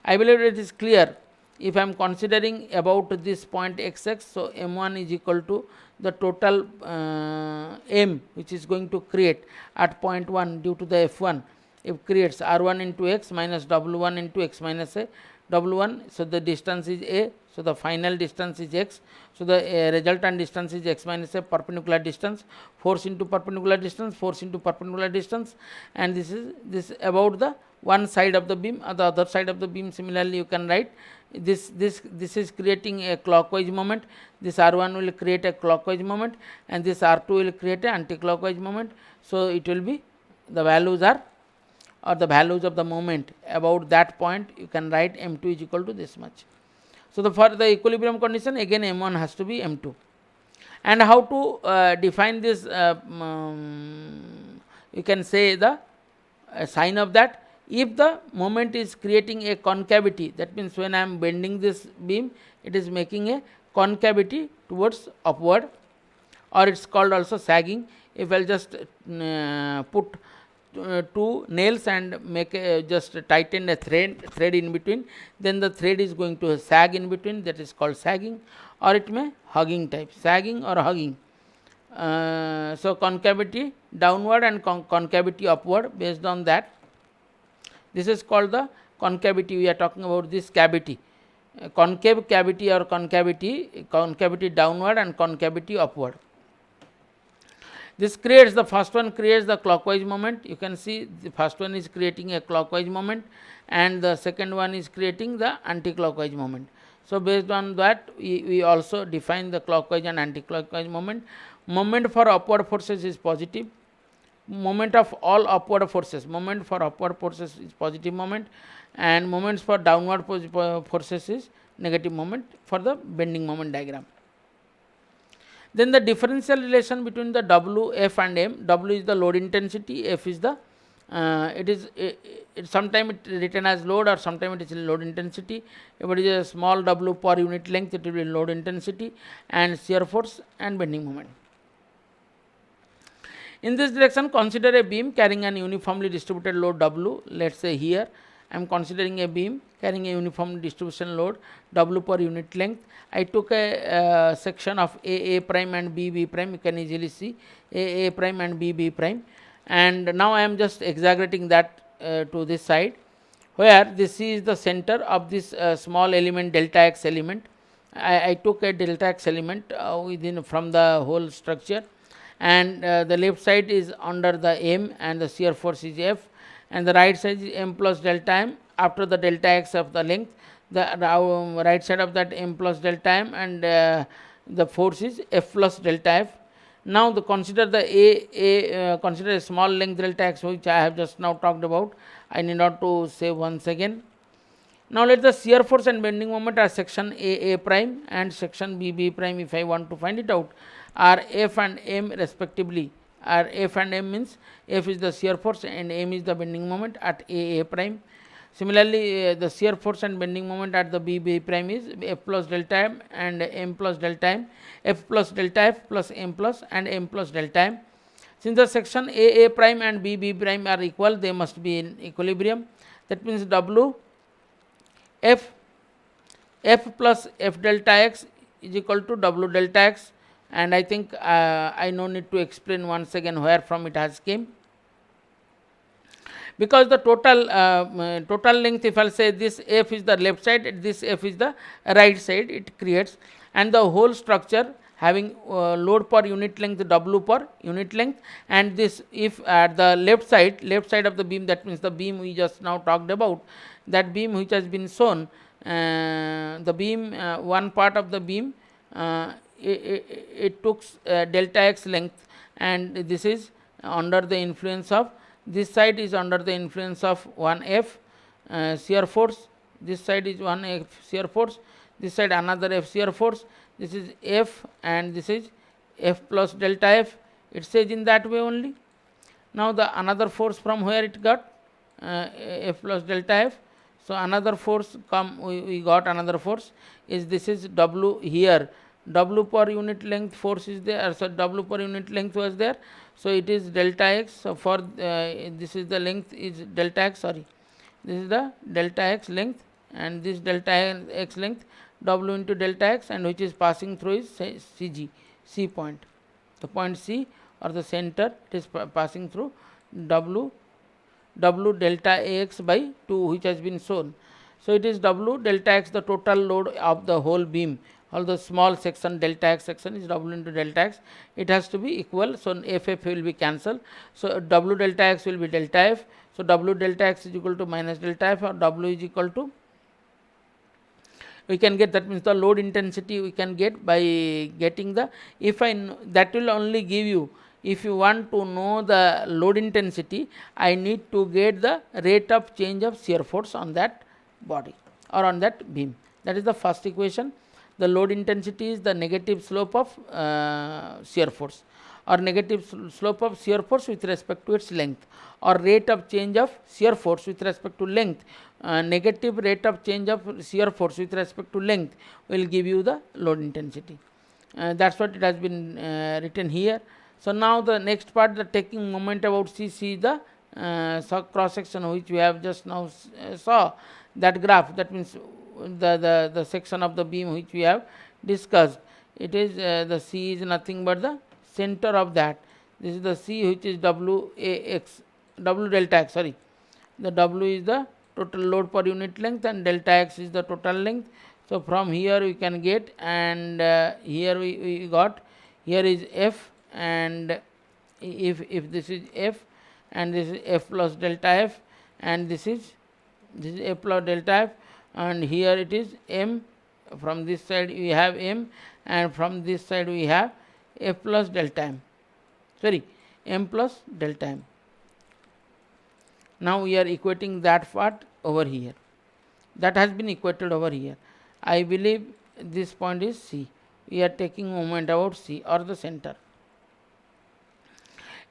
I believe it is clear. If I am considering about this point xx, so m1 is equal to the total m which is going to create at point 1 due to the f1. It creates r1 into x minus w1 into x minus a w1. So the distance is a, so the final distance is x. So the resultant distance is x minus a, perpendicular distance, force into perpendicular distance, force into perpendicular distance, and this is about the one side of the beam. Or the other side of the beam, similarly you can write this is creating a clockwise moment. This r1 will create a clockwise moment, and this r2 will create an anti-clockwise moment. So it will be, the values are, or the values of the moment about that point, you can write m2 is equal to this much. So for the equilibrium condition, again m1 has to be m2. And how to define this, you can say the sign of that. If the moment is creating a concavity, that means when I am bending this beam, it is making a concavity towards upward, or it's called also sagging. If I'll just put two nails and make just tighten a thread in between, then the thread is going to sag in between, that is called sagging, or it may hugging type, sagging or hugging. So concavity downward and concavity upward, based on that, this is called the concavity. We are talking about this cavity, concave cavity or concavity downward and concavity upward. This creates, the first one creates the clockwise moment. You can see the first one is creating a clockwise moment, and the second one is creating the anti-clockwise moment. So based on that, we also define the clockwise and anti-clockwise moment. Moment for upward forces is positive. Moment of all upward forces, moment for upward forces is positive moment, and moments for downward forces is negative moment for the bending moment diagram. Then the differential relation between the W, F and M. W is the load intensity, F is the sometimes it written as load, or sometimes it is load intensity. If it is a small w per unit length, it will be load intensity, and shear force and bending moment. In this direction, consider a beam carrying an uniformly distributed load W. Let us say here I am considering a beam carrying a uniform distribution load W per unit length. I took a section of A prime and B prime. You can easily see A prime and B prime, and now I am just exaggerating that to this side, where this is the center of this small element, delta x element. I took a delta x element within from the whole structure, and the left side is under the M, and the shear force is F, and the right side is M plus delta M after the delta x of the length. The right side of that M plus delta M, and the force is F plus delta F. Now consider the consider a small length delta x, which I have just now talked about. I need not to say once again. Now let the shear force and bending moment are section A prime and section B prime, if I want to find it out, are F and M respectively. Are F and M means F is the shear force and M is the bending moment at A prime. Similarly, the shear force and bending moment at the B prime is F plus delta M and M plus delta M, F plus delta F plus M plus and M plus delta M. Since the section A prime and B prime are equal, they must be in equilibrium. That means W F plus F delta x is equal to W delta x, and I think I no need to explain once again where from it has came, because the total length, if I will say this F is the left side, this F is the right side, it creates, and the whole structure having load per unit length W per unit length, and this, if at the left side of the beam, that means the beam we just now talked about, that beam which has been shown, the beam, one part of the beam, it took delta x length, and this is under the influence of, this side is under the influence of 1F shear force, this side is 1F shear force, this side another F shear force, this is F and this is F plus delta F, it says in that way only. Now the another force from where it got F plus delta F. So another force we got another force is this is W here. W per unit length force is there, so W per unit length was there. So it is delta x. So for this is the length is delta x, sorry, this is the delta x length, and this delta x length W into delta x, and which is passing through is CG, C point. The point C or the center, it is passing through W delta Ax by 2, which has been shown. So it is W delta x, the total load of the whole beam, all the small section delta x section is W into delta x. It has to be equal, so FF will be cancelled. So W delta x will be delta F. So W delta x is equal to minus delta F, or W is equal to, we can get, that means the load intensity we can get by getting the, if I that will only give you, if you want to know the load intensity, I need to get the rate of change of shear force on that body or on that beam. That is the first equation. The load intensity is the negative slope of shear force, or negative slope of shear force with respect to its length, or rate of change of shear force with respect to length. Negative rate of change of shear force with respect to length will give you the load intensity. That's what it has been written here. So now the next part, the taking moment about C, see the cross section which we have just now saw, that graph, that means the section of the beam which we have discussed. It is the C is nothing but the center of that. This is the C, which is W delta x, sorry. The W is the total load per unit length, and delta x is the total length. So from here we can get, and here we got, here is F, and if this is F, and this is F plus delta F, and this is F plus delta F, and here it is M. From this side we have M, and from this side we have F plus delta M, sorry, M plus delta M. Now we are equating that part over here. That has been equated over here. I believe this point is C. We are taking moment about C, or the center.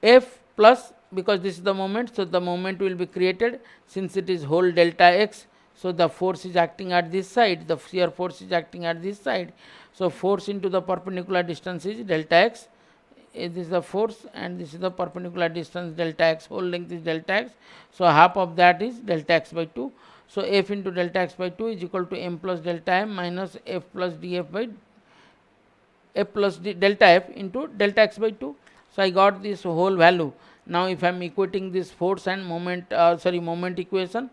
F plus, because this is the moment, so the moment will be created since it is whole delta x. So the force is acting at this side, the shear force is acting at this side. So force into the perpendicular distance is delta x. This is the force, and this is the perpendicular distance delta x, whole length is delta x. So half of that is delta x by 2. So F into delta x by 2 is equal to M plus delta M minus F plus dF by F plus delta F into delta x by 2. So I got this whole value. Now if I am equating this force and moment, moment equation,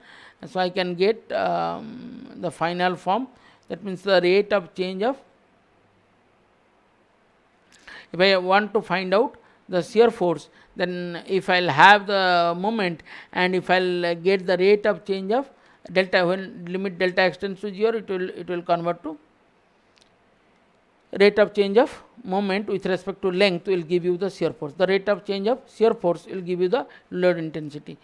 so I can get the final form. That means the rate of change of, if I want to find out the shear force, then if I will have the moment, and if I will get the rate of change of delta, when limit delta x tends to 0, it will convert to rate of change of moment with respect to length will give you the shear force. The rate of change of shear force will give you the load intensity.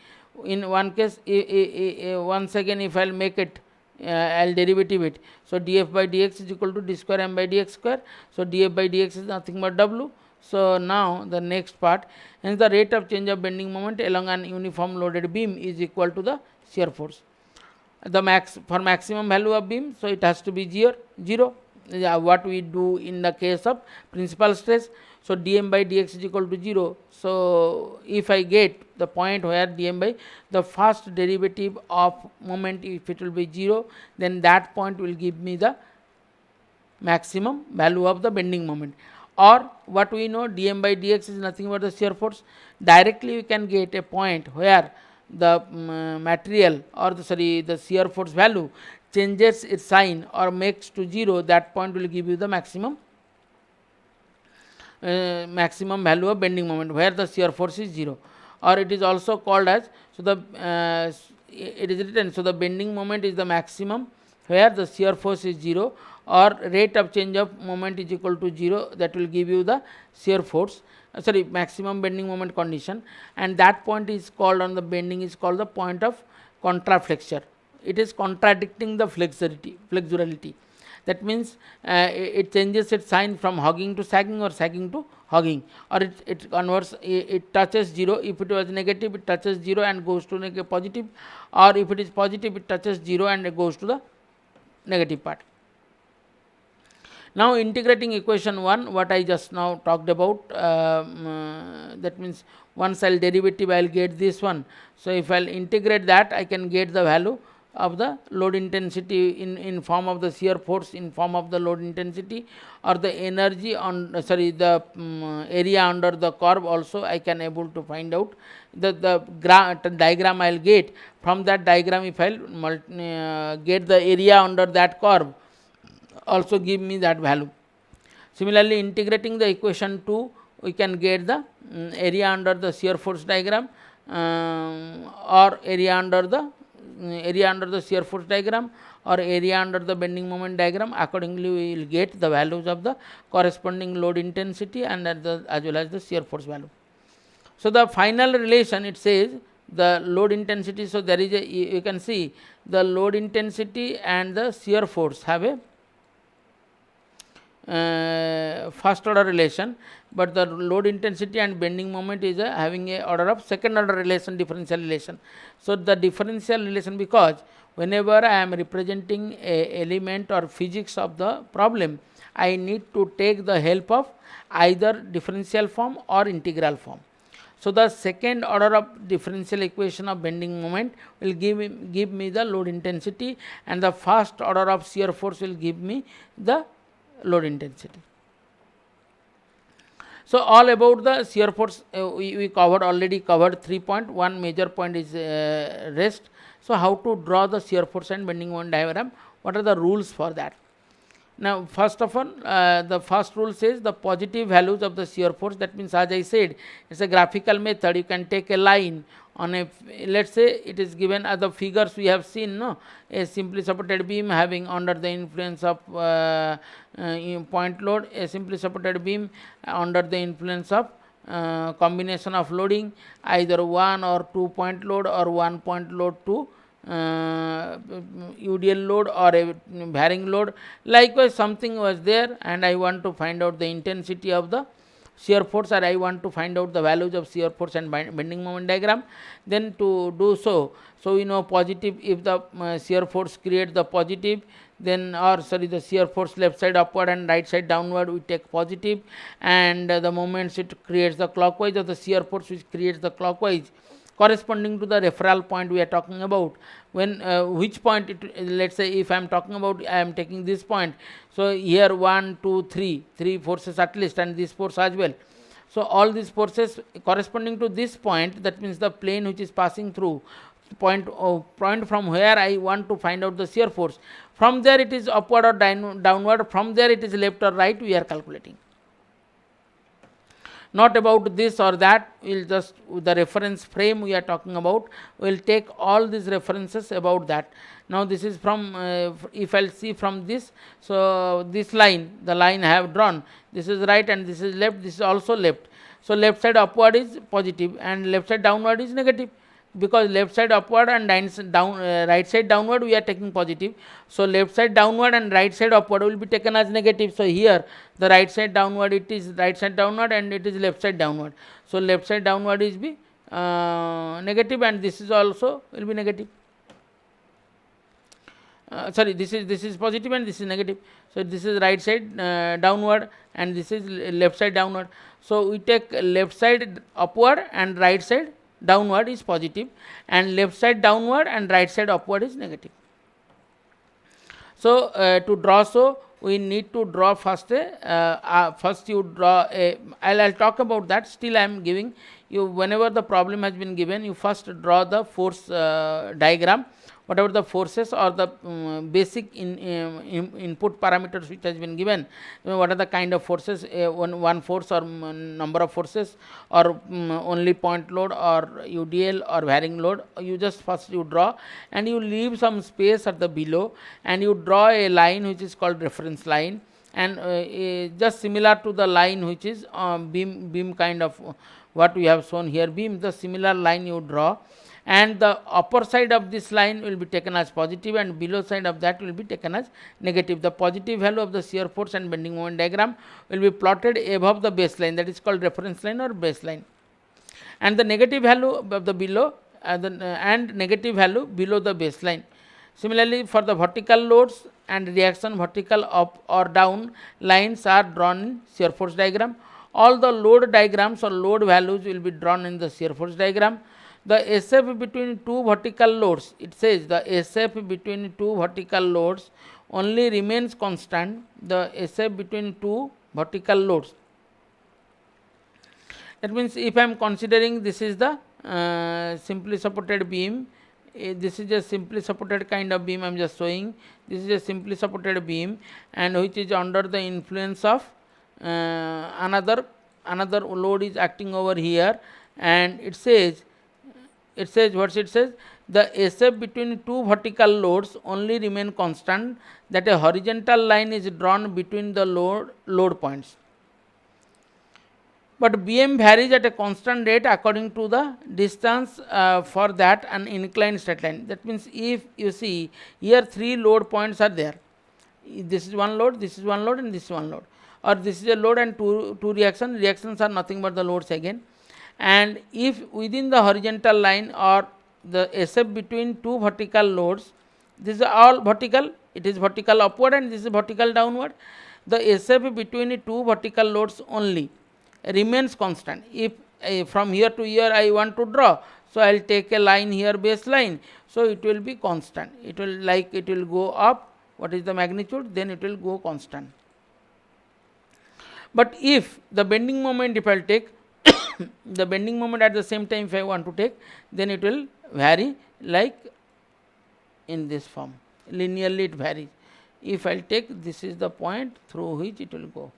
In one case, once again, if I will make it, I will derivative it. So df by dx is equal to d square m by dx square. So df by dx is nothing but w. So now the next part, and the rate of change of bending moment along an uniform loaded beam is equal to the shear force. The for maximum value of beam, so it has to be 0. What we do in the case of principal stress. So dm by dx is equal to 0. So if I get the point where dm by the first derivative of moment, if it will be 0, then that point will give me the maximum value of the bending moment. Or what we know, dm by dx is nothing but the shear force. Directly we can get a point where the material, or the shear force value changes its sign or makes to 0. That point will give you the maximum value of bending moment where the shear force is 0, or it is also called as, so the it is written, so the bending moment is the maximum where the shear force is 0, or rate of change of moment is equal to 0. That will give you the shear force, maximum bending moment condition, and that point is called, on the bending, is called the point of contraflexure. It is contradicting the flexurality. That means it changes its sign from hogging to sagging or sagging to hogging, or it converts, it touches 0. If it was negative, it touches 0 and goes to positive, or if it is positive, it touches 0 and it goes to the negative part. Now integrating equation 1, what I just now talked about, that means one cell derivative I will get this one. So if I will integrate that, I can get the value of the load intensity in form of the shear force, in form of the load intensity, or the energy on the area under the curve also I can able to find out. The diagram I will get, from that diagram if I will get the area under that curve, also give me that value. Similarly, integrating the equation 2, we can get the area under the shear force diagram, or area under the shear force diagram, or area under the bending moment diagram. Accordingly, we will get the values of the corresponding load intensity and as well as the shear force value. So the final relation, it says the load intensity. So there is a, you can see the load intensity and the shear force have a first order relation, but the load intensity and bending moment is having a order of second order relation, differential relation. So the differential relation, because whenever I am representing a element or physics of the problem, I need to take the help of either differential form or integral form. So the second order of differential equation of bending moment will give me the load intensity, and the first order of shear force will give me the load intensity. So all about the shear force we already covered 3 point. One major point is rest. So how to draw the shear force and bending moment diagram? What are the rules for that? Now first of all, the first rule says the positive values of the shear force. That means, as I said, it's a graphical method. You can take a line on a, let's say it is given as the figures we have seen, no, a simply supported beam having under the influence of point load, a simply supported beam under the influence of combination of loading, either 1 or 2 point load or 1 point load to UDL load or a varying load. Likewise, something was there and I want to find out the intensity of the shear force, or I want to find out the values of shear force and bending moment diagram. Then to do so, we know positive, if the shear force creates the positive, then the shear force left side upward and right side downward, we take positive, and the moments it creates the clockwise of the shear force which creates the clockwise corresponding to the referral point we are talking about. When which point let's say if I am talking about, I am taking this point, so here 1 2 3 forces at least, and this force as well. So all these forces corresponding to this point, that means the plane which is passing through point from where I want to find out the shear force. From there it is upward or downward, from there it is left or right, we are calculating. Not about this or that, we'll just the reference frame we are talking about, we'll take all these references about that. Now this is from if I'll see from this, so this line, the line I have drawn, this is right and this is left, this is also left. So left side upward is positive and left side downward is negative, because left side upward and right side downward we are taking positive. So left side downward and right side upward will be taken as negative. So here the right side downward, it is right side downward and it is left side downward. So left side downward is be negative, and this is also will be negative. This is positive and this is negative. So this is right side downward and this is left side downward. So we take left side upward and right side downward is positive, and left side downward and right side upward is negative. So to draw, so we need to draw first first you draw a, I'll talk about that. Still I am giving you, whenever the problem has been given, you first draw the force diagram, whatever the forces or the basic input parameters which has been given. What are the kind of forces, one force or number of forces, or only point load or UDL or varying load. You just first you draw and you leave some space at the below, and you draw a line which is called reference line, and just similar to the line which is beam kind of what we have shown here, beam, the similar line you draw. and the upper side of this line will be taken as positive and below side of that will be taken as negative. The positive value of the shear force and bending moment diagram will be plotted above the baseline, that is called reference line or baseline, and the negative value of the below and negative value below the baseline. Similarly, for the vertical loads and reaction, vertical up or down lines are drawn in shear force diagram. All the load diagrams or load values will be drawn in the shear force diagram. The SF between two vertical loads, it says the SF between two vertical loads only remains constant. The SF between two vertical loads. That means if I am considering this is the simply supported beam, this is a simply supported kind of beam I am just showing. This is a simply supported beam and which is under the influence of another load is acting over here, and it says what it says, the SF between two vertical loads only remain constant, that a horizontal line is drawn between the load points. But BM varies at a constant rate according to the distance for that an inclined straight line. That means if you see here three load points are there, this is one load, this is one load and this is one load, or this is a load and two reactions are nothing but the loads again. And if within the horizontal line or the SF between two vertical loads, this is all vertical, it is vertical upward and this is vertical downward, the SF between two vertical loads only remains constant. If from here to here I want to draw, so I will take a line here, baseline, so it will be constant, it will go up, what is the magnitude, then it will go constant. But if the bending moment, if I will take the bending moment at the same time if I want to take, then it will vary like in this form, linearly it varies. If I will take, this is the point through which it will go.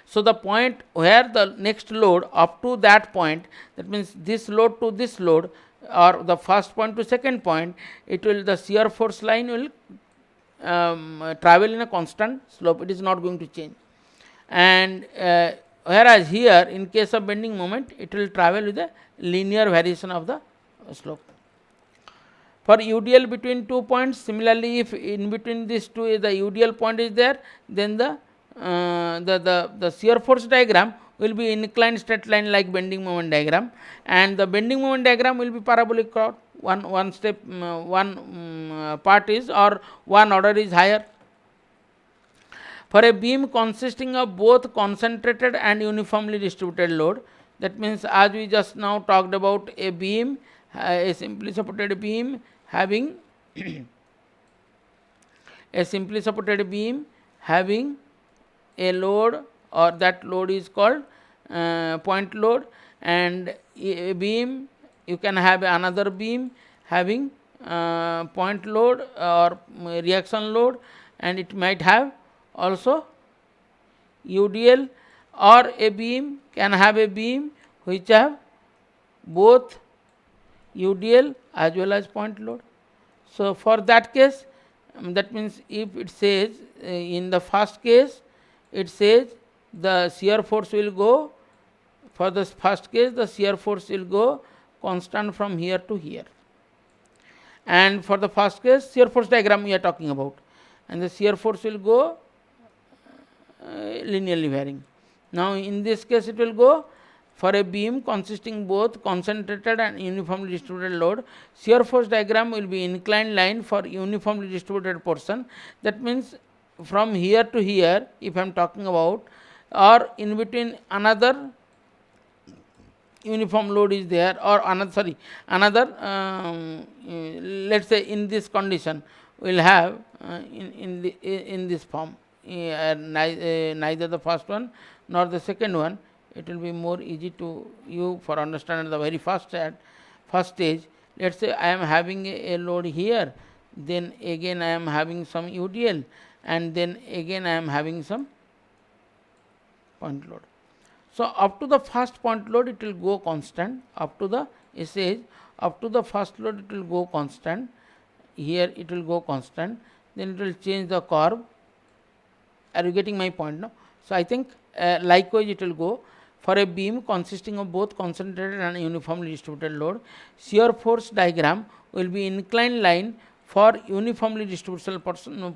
So the point where the next load up to that point, that means this load to this load, or the first point to second point, it will, the shear force line will travel in a constant slope, it is not going to change. And whereas here in case of bending moment, it will travel with a linear variation of the slope. For UDL between 2 points, similarly if in between these two the UDL point is there, then the shear force diagram will be inclined straight line like bending moment diagram, and the bending moment diagram will be parabolic curve. One step, part is, or one order is higher. For a beam consisting of both concentrated and uniformly distributed load, that means as we just now talked about a beam, a simply supported beam having a simply supported beam having a load, or that load is called point load, and a beam, you can have another beam having point load or reaction load, and it might have also UDL, or a beam can have a beam which have both UDL as well as point load. So for that case, that means if it says in the first case, it says the shear force will go, for the first case the shear force will go constant from here to here, and for the first case shear force diagram we are talking about, and the shear force will go linearly varying. Now in this case it will go for a beam consisting both concentrated and uniformly distributed load, shear force diagram will be inclined line for uniformly distributed portion. That means from here to here, if I am talking about, or in between another uniform load is there, or another let us say in this condition we will have in this form, neither the first one nor the second one. It will be more easy to you for understanding the very first stage. Let us say I am having a load here, then again I am having some UDL, and then again I am having some point load. So up to the first point load it will go constant, up to the up to the first load it will go constant, here it will go constant, then it will change the curve. Are you getting my point now? So I think likewise it will go for a beam consisting of both concentrated and uniformly distributed load, shear force diagram will be inclined line for uniformly distributed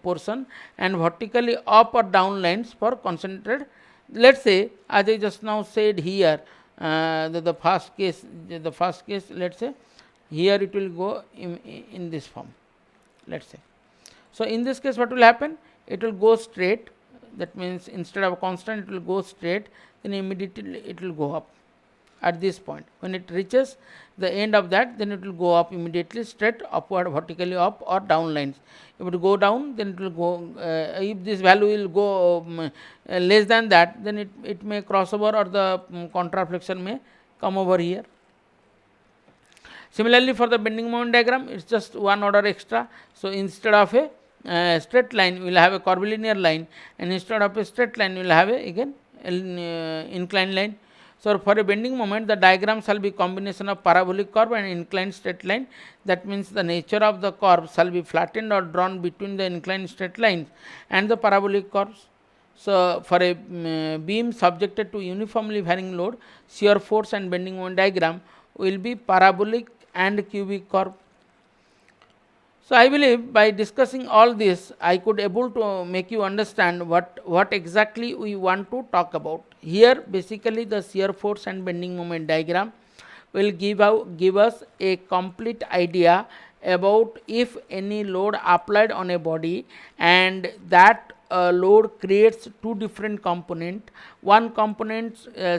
portion and vertically up or down lines for concentrated. Let us say, as I just now said here, the first case, let us say here it will go in this form, let us say. So, in this case what will happen? It will go straight, that means instead of a constant it will go straight, then immediately it will go up at this point. When it reaches the end of that, then it will go up immediately straight upward, vertically up or down lines. If it go down, then it will go, if this value will go less than that, then it may cross over or the contraflexion may come over here. Similarly, for the bending moment diagram, it is just one order extra. So, instead of a straight line, we will have a curvilinear line, and instead of a straight line, we will have a again inclined line. So, for a bending moment, the diagram shall be combination of parabolic curve and inclined straight line. That means the nature of the curve shall be flattened or drawn between the inclined straight lines and the parabolic curves. So, for a beam subjected to uniformly varying load, shear force and bending moment diagram will be parabolic and cubic curve. So, I believe by discussing all this, I could able to make you understand what exactly we want to talk about. Here basically the shear force and bending moment diagram will give us a complete idea about if any load applied on a body and that load creates two different component. One component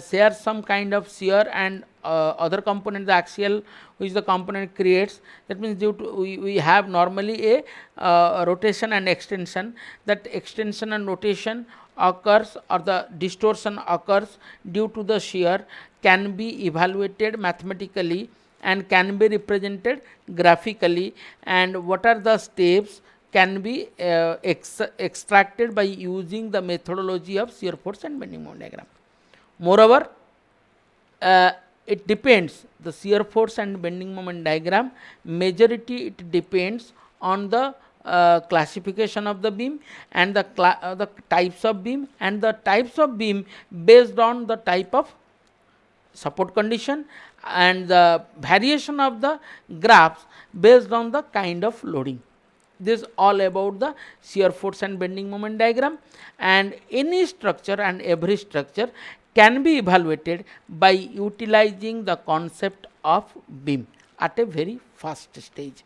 shares some kind of shear and other component, the axial, which the component creates. That means due to we have normally a rotation and extension. That extension and rotation occurs or the distortion occurs due to the shear can be evaluated mathematically and can be represented graphically, and what are the steps can be extracted by using the methodology of shear force and bending moment diagram. Moreover, it depends, the shear force and bending moment diagram, majority it depends on the classification of the beam and the types of beam, and the types of beam based on the type of support condition and the variation of the graphs based on the kind of loading. This is all about the shear force and bending moment diagram, and any structure and every structure can be evaluated by utilizing the concept of beam at a very first stage,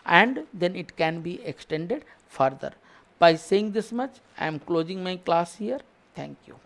and then it can be extended further. By saying this much, I am closing my class here. Thank you.